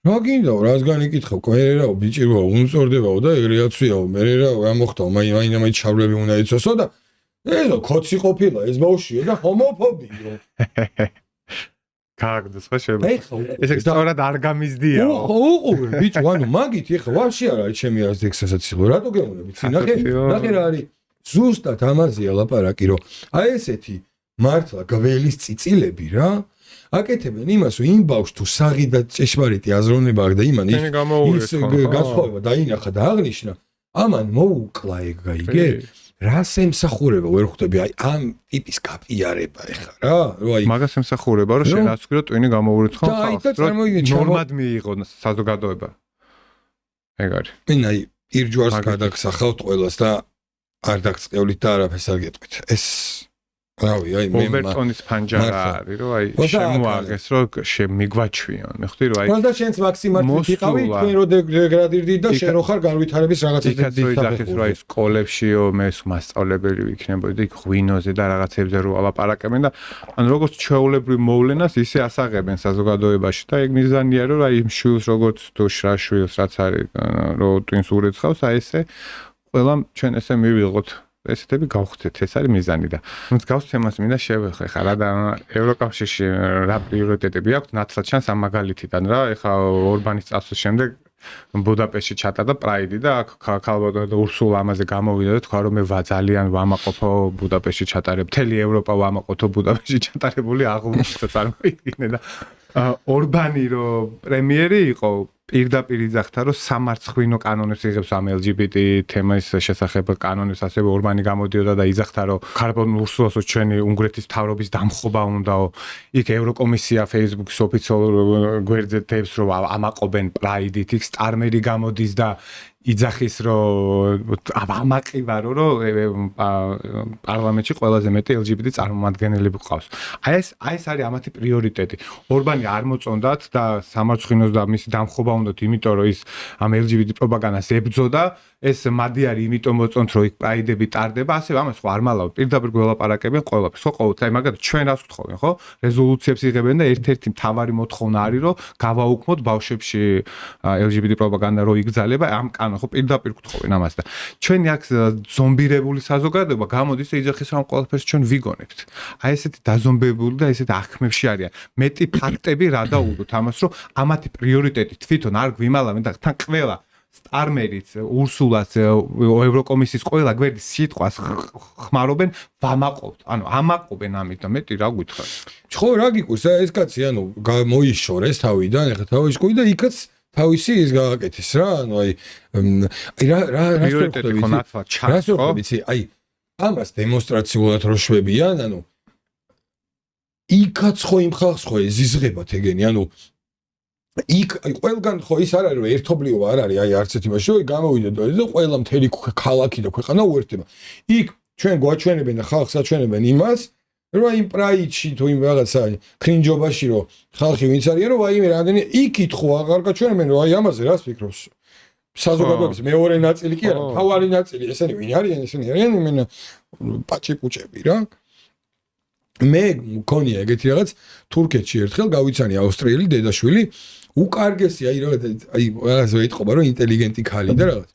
რა გინდაო რას განიკითხავ კვერერაო ბიჭირაო უნწორდებაო და ეგრეაცვიაო მე რა ამოხტავ მაინამაინც ჩავლები უნდა იცოსო და ესო ქოცი ყოფილა ეს ბავშვია და ჰომოფობიო კარგდა სხვა შეიძლება ეს სწორად არ გამიზდია უყურ ბიჭო ანუ მაგით ეხა ვაფშე არ არის ჩემი აზრდექსასაცილო რატო გეუბნები ცი ნახე რა არის ზუსტად ამაზეა ლაპარაკი რომ აი ესეთი მართლა გველის წიწილები რა აკეთებენ იმას რომ იმ ბავშვს თუ საღი და ჭეშმარიტი აზროვნება აქვს და იმან ის განსხვავება დაინახა და აღნიშნა ამან მოუკლა ეგ გაიგე რას ემსახურება ვერ ხვდები აი ამ ტიპის გაპიარება ეხა რა აი მაგას ემსახურება რომ შენ ასე ვთქვი ტვინი გამოვურიცხავ ხალხს რომ ნორმად მიიღო საზოგადოება ეგ არის აი ირჯვარს გადაგსახავთ ყველას და არ დაგწყევლით და არაფერს არ გეტყვით ეს რავი აი მე ობერტონის ფანჯარა არის რომ აი შემოაღეს რომ შემიგვაჩვიონ მე ხვდი რომ აი და შენც მაქსიმალურად იყავი თქვენ რო დეგრადირდი და შენ რო ხარ განვითარების რაღაცას დიახის რომ აი სკოლებშიო მე მასწავლებელი ვიქნებოდი იქ ღვინოზე და რაღაცებზე რო ალაპარაკებენ და ანუ როგორც ჩვეულებრივ მოვლენას ისე ასაღებენ საზოგადოებაში და ეგ მიზანია რომ აი იმ შვილს როგორც თუ შვილს რაც არის რო ტვინს ურიცხავს აი ესე ყველა ჩვენ ესე მივიღოთ ესეთები გავხდეთ ეს არის მიზანი და ნუ გავს თემას მინდა შევეხე ხა რა და ევროკავშირში რა პრიორიტეტები აქვს ნაცვლად ჩანს ამ მაგალითიდან რა ეხა ორბანის წასვლის შემდეგ ბუდაპეშტში ჩატარდა პრაიდი და აქ ქალბატონი და ურსულა ამაზე გამოვიდა და თქვა რომ მე ძალიან ვამაყობო ბუდაპეშტში ჩატარებ მთელი ევროპა ვამაყობო ბუდაპეშტში ჩატარებული აღმოჩნდა წარმოიდგინე და ორბანი რომ პრემიერი იყო პირდაპირ იძახდა რომ სამარცხვინო კანონებს იღებს ამ LGBT თემის შესახებ კანონებს ასევე ორბანი გამოდიოდა და იძახდა რომ ქალბატონ ურსულასო ჩვენი უნგრეთის მთავრობის დამხობა უნდაო იქ ევროკომისია Facebook-ის ოფიციალურ გვერდზე თებს რომ ამაყობენ პრაიდით იქ სტარმერი გამოდის და იძახის რომ ამაყი ვარო რომ პარლამენტში ყველაზე მეტი LGBT წარმომადგენლები გყავს. აი ეს არის ამათი პრიორიტეტი. ორბანი არ მოწონდათ და სამარცხინოს და მისი დამხობა უნდათ, იმიტომ რომ ის ამ LGBT პროპაგანდას ებრძოდა. ეს მადი არის იმიტომ მოწონთ რომ იქ პრაიდები ტარდება, ასევე ამას ხო არ მალავ პირდაპირ გველაპარაკებენ ყველაფერს. ხო ყოველთვის აი მაგალითად ჩვენ რას ვთხოვენ, ხო? რეზოლუციებს იღებენ და ერთ-ერთი მთავარი მოთხოვნა არის რომ გავაუქმოთ ბავშვებში LGBT პროპაგანდა რო იგრძალება, ამ კანონს ხო პირდაპირ ვთხოვენ ამას და ჩვენი აქ ზომბირებული საზოგადოება გამოდის და იძახის რომ ყველაფერს ჩვენ ვიგონებთ. აი ესეთი დაზომბებული და ესეთი აღქმებში არიან. მეტი ფაქტები რა დაუდოთ ამას რომ ამათი პრიორიტეტი თვითონ არ გვიმალავენ და თან ყველა სტარმერიც, ურსულაც, ევროკომისიის ყველა გვერდის სიტყვას ხმარობენ ვამაყობთ. ანუ ამაყობენ ამიტომ მეტი რა გითხრათ. ხო რა გიკვირს ეს კაცი ანუ მოიშორეს თავიდან, ეხლა თავისკუი და იქაც თავისი ის გააკეთეს რა, ანუ აი რას ვთქვი, აი ამას დემონსტრაციულად რო შვებიან, ანუ იქაც ხო იმ ხალხს ხო ეზიზღებათ ეგენი, ანუ იქ ყველგან ხო ის არ არის რომ ერთობლიობა არ არის, აი არც ერთი მაშინ გამოვიდა და ყველა მთელი ქალაქი და ქვეყანა უერთდება. იქ ჩვენ გვაჩვენებენ და ხალხს აჩვენებენ იმას, რომ იმ პრაიდში თუ იმ რაღაცა კრინჯობაში რომ ხალხი ვინც არიან რომ აი მე რამდენი იქით ხო აღარ გაჩვენებენ რომ აი ამაზე რას ფიქრობს საზოგადოების მეორე ნაწილი კი არა, თავარი ნაწილი, ესენი ვინ არიან, ესენი არიან იმენა პაჭი-პუჭები რა. მე მქონია ეგეთი რაღაც თურქეთში ერთხელ გავიცანი ავსტრიელი დედაშვილი უკარგესი აი რაღაც ვეიტყობა რომ ინტელიგენტი ქალი და რაღაც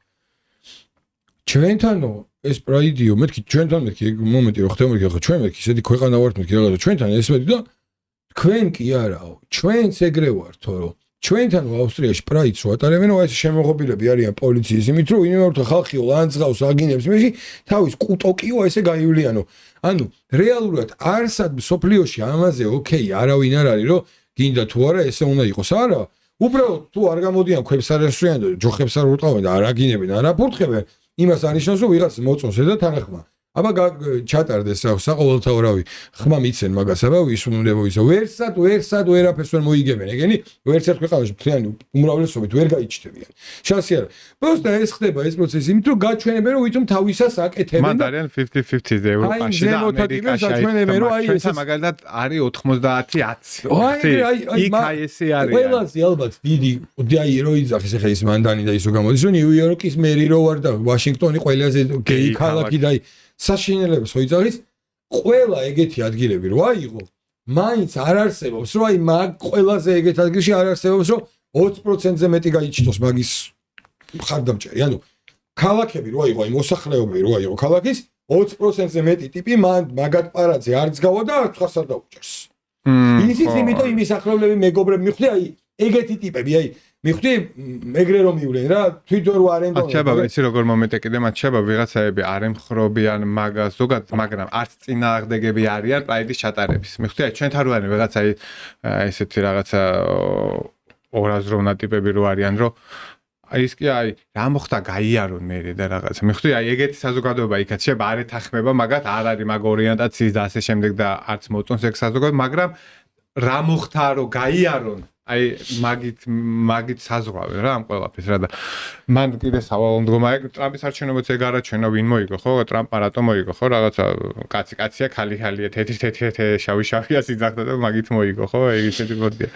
ჩვენთანო ეს პრაიდიო მეთქი ჩვენთან მეთქი ეგ მომენტი რომ ხდება მეთქი ხო ჩვენ მეთქი ისეთი ქვეყანა ვართ მეთქი რაღაცა ჩვენთან ეს მეტი და თქვენ კი არაო ჩვენც ეგრე ვართო რომ ჩვენთან ავსტრიაში პრაიდს უატარებენო აი ეს შემოღობილები არიან პოლიციის იმით რომ ვინმე ვართო ხალხიო ლანძღავს აგინებს მეში თავის კუტოკიო ესე გაივლიანო ანუ რეალურად არსად სოფლიოში ამაზე ოკეი არავინ არ არის რომ გინდა თუ არა ესე უნდა იყოს არა უბრალოდ თუ არ გამოდიან ქვებს არ ესვიან და ჯოხებს არ უტყავენ და არ აგინებენ არ აფურთხებენ იმას ანიშნავს რომ ვიღაც მოწონს და თანახმა აბა ჩატარდეს საყოველთაურავი ხმა მიცენ მაგას აბა ვისუნებო ისე ვერსად ვერაფერს ვერ მოიგებენ ეგენი ვერც ერთ ქვეყანაში მთლიანი უმრავლესობით ვერ გაიჩნდებიან შანსი არა просто ეს ხდება ეს პროცესი იმით რომ გაჩვენებენ რომ ვითომ თავისას აკეთებენ მათ არიან 50-50 ევროპაში და ამერიკაში აჩვენებენ რომ აი ეს მაგალითად არის 90-10 იქ აი ესე არის ყველაზე ალბათ დიდი აი რო იძახის ახლა ის მანდანი და ისო გამოდის რომ ნიუ-იორკის მერი რო ვარ და ვაშინგტონი ყველაზე გეი ქალაქი და აი საშინელებას ხო იძახის ყველა ეგეთი ადგილები რო აიღო მაინც არ არსებობს რომ აი მაგ ყველაზე ეგეთ ადგილში არ არსებობს რომ 20%-ზე მეტი გაიჩნდოს მაგის მხარდამჭერი ანუ ქალაქები რო აიღო აი მოსახლეობები რო აიღო ქალაქის 20%-ზე მეტი ტიპი მაგათ პარაძე არც გავა და არც ხარს არ დაუჭერს ისიც იმიტომ იმის ახლობლები მეგობრები მიხვდი აი ეგეთი ტიპები აი მიხვდი ეგრე რომ მივლენ რა თვითონ რო არენდონ აჩაბა იცი როგორ მომენტი კიდე მათ ჩაბა ვიღაცაები არ ემხრობიან მაგას ზოგადად მაგრამ არც წინააღმდეგები არიან პრაიდის ჩატარების მიხვდი აი ჩვენთან რო არის ვიღაცა ესეთი რაღაცა ორაზროვნა ტიპები რო არიან რომ აი ის კი აი რა მოხდა გაიარონ მე და რაღაცა მიხვდი აი ეგეთი საზოგადოება იქაც შეიძლება არ ეთანხმება მაგათ არ არის მაგ ორიენტაციის და ასე შემდეგ და არც მოწონს ეგ საზოგადოება მაგრამ რა მოხდა რომ გაიარონ აი მაგით საზღვავენ რა ამ ყველაფერს რა და მან კიდე სავალო მდგომარე ტრამპის არჩევნებაც ეგ არაჩვენა ვინ მოიგო ხო ტრამპმა რატომ მოიგო ხო რაღაცა კაცია ხალიხალია თეთრი შავია სიძახდა და მაგით მოიგო ხო ეგ ისეთი მოდია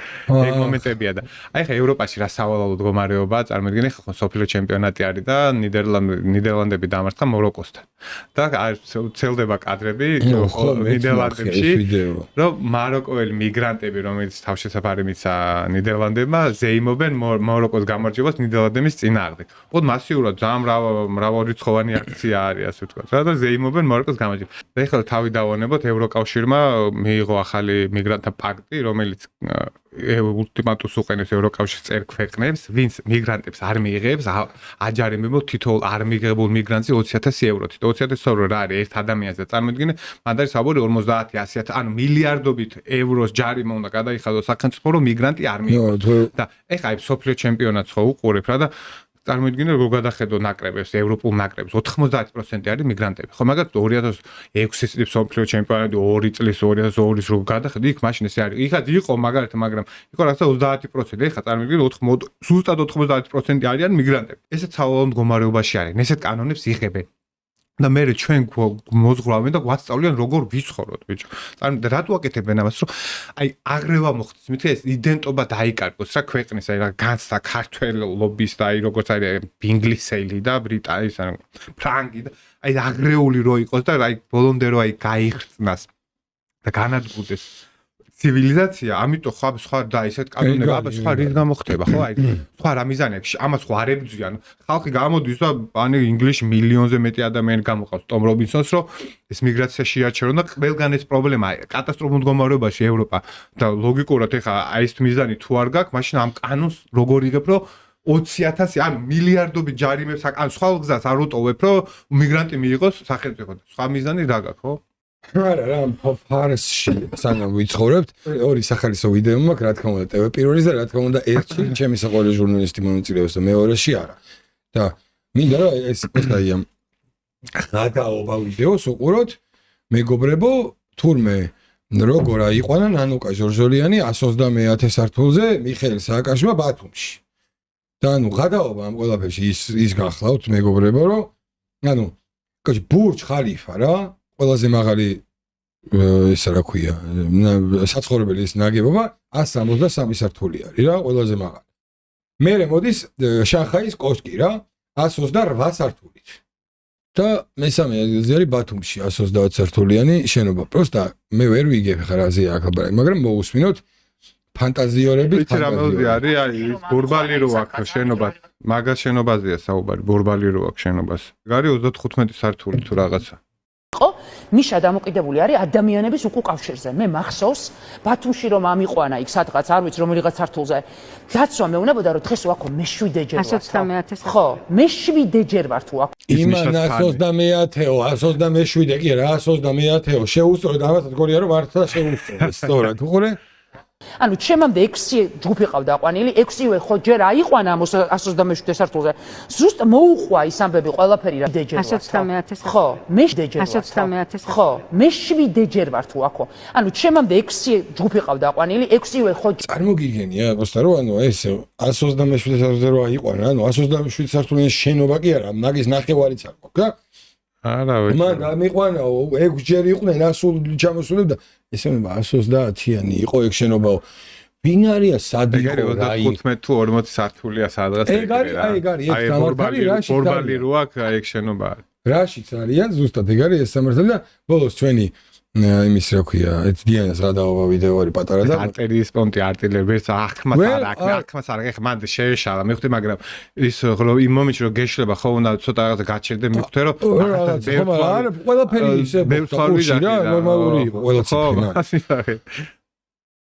ეგ მომენტებია და აი ხა ევროპაში რა სავალო მდგომარეობაა წარმოიდგინე ხო სოფლიო ჩემპიონატი არის და ნიდერლანდები დამარცხა მოროკოსთან და ცელდება კადრები ნიდერლანდებში რომ მაროკოელი მიგრანტები რომელიც თავშესაფარი მიცა ნიდერლანდებმა ზეიმობენ მოროკოს გამარჯვებას ნიდერლანდების წინააღმდეგ. ხო მასიურად ძალიან მრავალრიცხოვანი აქცია არის ასე ვთქვათ. რა და ზეიმობენ მოროკოს გამარჯვებას. და ეხლა თავი დავანებოთ ევროკავშირმა მიიღო ახალი მიგრანტთა პაქტი, რომელიც ულტიმატუმს უყენებს ევროკავშირის წერ ქვეყნებს, ვინც მიგრანტებს არ მიიღებს, აჯარიმებო თითოეულ არ მიღებულ მიგრანტზე 20,000 ევროთი. 20,000 евро რა არის ერთ ადამიანზე წარმოიდგინე, მანდ არის საბური 50-100, ანუ მილიარდობით ევროს ჯარიმა უნდა გადაიხადოს სახელმწიფო, რომ მიგრანტი არ მიიღოს. და ეხლა აი სოფლიო ჩემპიონატს ხო უყურებ რა და წარმოიდგინე როგორ გადახედო ნაკრებებს, ევროპულ ნაკრებებს, 90% არის მიგრანტები. ხო, მაგათ 2006 წლის მსოფლიო ჩემპიონატი 2 წლის 2002-ის რო გადახედო, იქ მაშინ ესე არის. იქაც იყო მაგალითად, მაგრამ იყო რაღაცა 30%. ეხლა წარმოიდგინე ზუსტად 90% არიან მიგრანტები. ესეც სავალალო მდგომარეობაში არიან. ესეთ კანონებს იღებენ. და მე ჩვენ მოზღვრავენ და გვასწავლიან როგორ ვიცხოვროთ, ბიჭო. წარმოიდგინე, რატო აკეთებენ ამას, რომ აი აღრევა მოხდეს, მithე ეს იდენტობა დაიკარგოს რა ქვეყნის, აი რა განცდა ქართველობის და აი როგორც არის ინგლისელი და ბრიტანის, ანუ ფრანგი და აი აღრეული რო იყოს და აი ბოლომდე რო აი გაიხსნას და განადგურდეს ცივილიზაცია, ამიტომ სხვა და ისეთ კანონები, აბა სხვა რით გამოხდება, ხო? აი სხვა რა მიზანია, ამას ხო არ ებრძვიან. ხალხი გამოდის და ანუ ინგლისში მილიონზე მეტი ადამიანი გამოყავს ტომ რობინსონს, რომ ეს მიგრაცია შეაჩერონ და ყველგან ეს პრობლემაა. კატასტროფულ მდგომარეობაში ევროპა და ლოგიკურად ეხა აი ეს მიზანი თუ არ გაქვს, მაშინ ამ კანონს როგორ იღებ, რომ 20,000, ანუ მილიარდობით ჯარიმებს ან სხვა გზას არ უტოვებ, რომ მიგრანტი მიიღოს სახელმწიფო. სხვა მიზანი რა გაქვს, ხო? არა რა ფარსში სანამ ვიცხოვრებთ ორი სახალისო ვიდეო მაქვს რა თქმა უნდა TV პირველის და რა თქმა უნდა ერთში ჩემი საყვარელი ჟურნალისტი მონაწილეობს და მეორეში არა და მინდა რომ ეს პოსტაი ამ გადაობა ვიდეოს უყუროთ მეგობრებო თურმე როგორ აიყვანა ნანუკა ჟორჟოლიანი 130 სართულზე მიხეილ სააკაშვილმა ბათუმში და ანუ გადაობა ამ ყველაფერში ის გახლავთ მეგობრებო რომ ანუ კაი ბურჯ ხალიფა რა ყველაზე მაღალი ისა რა ქვია საცხოვრებელი ის ნაგებობა 163 სართული არის რა ყველაზე მაღალი. მერე მოდის შანხაის კოშკი რა 128 სართულით. და მესამე ადგილზე არის ბათუმში 130 სართულიანი შენობა. პროსტა მე ვერ ვიგებ ხარ აზია ახალბარი, მაგრამ მოусმინოთ ფანტაზიორები ვიცი რა მოდი არის აი ბურბალი რო აქვს შენობა მაგას შენობაზეა საუბარი ბურბალი რო აქვს შენობას. გარი 35 სართული თუ რაღაცა ხო მიშა დამოკიდებული არის ადამიანების უკავშირზე მე მახსოვს ბათუმში რომ ამიყვანა იქ სადღაც არ ვიცი რომელიღაც სართულზე დაცვა მეუნებოდა რომ დღეს ვაქო მე 7-ჯერ ვარ 130 ხო მე 7-ჯერ ვარ თუ აქ იმან 130-ო 127 კი რა 130-ო შეუსწრო და ამასაც გორია რომ მართლა შეუსწრო სწორად უყურე ანუ ჩემამდე 6 ჯგუფი ყავდა აყვანილი 6-ვე ხო ჯერ აიყვანა 127 სართულზე ზუსტ მოუყვა ის ამბები ყველაფერი რა 130 ხო მე 130 ხო მე 7-ჯერ ვარ თუ აქო ანუ ჩემამდე 6 ჯგუფი ყავდა აყვანილი 6-ვე ხო წარმოგიგენია პოსტა რომ ანუ ეს 127 სართულზე რო აიყვანა ანუ 127 სართულიანი შენობა კი არა მაგის ნახევარიც არ გვაქვს რა არა ვიცი მან ამიყვანა 6 ჯერ იყვნენ ასულ ჩამოსულებ და ესე მე 130-იანი იყო ეგ შენობაო ვინ არის სად იყო რა 15 თუ 40 სართულია სადღაც ეგ არის ეგ არის ეს გამართალი რაში ბურბალი რო აქვს ეგ შენობა რაშიც არიან ზუსტად ეგ არის ეს სამართალი და ბოლოს ჩვენი იმის რა ქვია ეს დიანას გადაობა ვიდეო არის პატარა და არტერიის პონტი არტილერიის ახმას არ აქვს ახმას არ აქვს მანდ შეეშალა მივხვდი მაგრამ ის იმ მომენტში რომ გეშლება ხო უნდა ცოტა რაღაცა გაჩერდე მივხვდი რომ არა ყველაფერი ისე ბეუცხვარი რა ნორმალური იყო ყველა ციფრი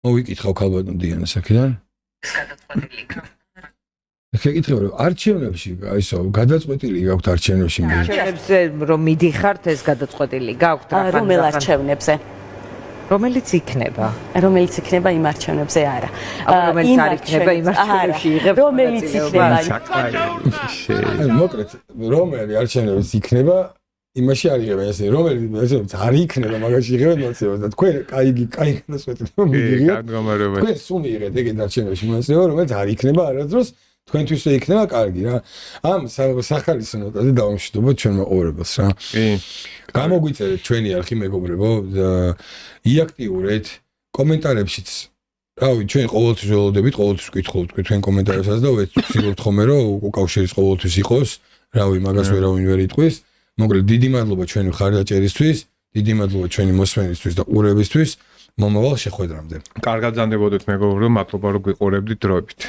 მოვიკითხავ ქალბატონ დიანას აქედან ეს გადაწყვეტილი ეკითხება რომ არჩევნებში აისო გადაწყვეტილი გაქვთ არჩევნებში არჩევნებზე რომ მიდიხართ ეს გადაწყვეტილი გაქვთ რომელ არჩევნებზე რომელიც იქნება იმ არჩევნებზე არა რომელიც არ იქნება იმ არჩევნებში იღებს რომელიც იქნება მოკლედ რომელი არჩევნებიც იქნება იმაში არ იღებენ ესე რომელიც არ იქნება მაგაში იღებენ მონაწილეობას და თქვენ კაი გადაწყვეტილება მიგიღეთ თქვენ სულ მიიღეთ ეგეთ არჩევნებში მონაწილეობა რომელიც არ იქნება არასდროს თქვენთვის იქნება კარგი რა. ამ სახალისო ნოტაზე დავამშვიდობოთ ჩვენ მაყურებელს რა. გამოგვიწერეთ ჩვენი არხი მეგობრებო იაქტიურეთ კომენტარებშიც. რავი, ჩვენ ყოველთვის ველოდებით, ყოველთვის ვკითხულობთ თქვენ კომენტარებსაც და ვეცდილობთ ხოლმე რომ უკავშირის ყოველთვის იყოს. რავი, მაგას ვერავინ ვერ იტყვის. მოკლედ დიდი მადლობა ჩვენი ხარდაჭერისთვის, დიდი მადლობა ჩვენი მოსმენისთვის და ყურებისთვის. მომავალ შეხვედრამდე. კარგად ზანდებოდეთ მეგობრებო, მადლობა რომ გვიყურებდით დროებით.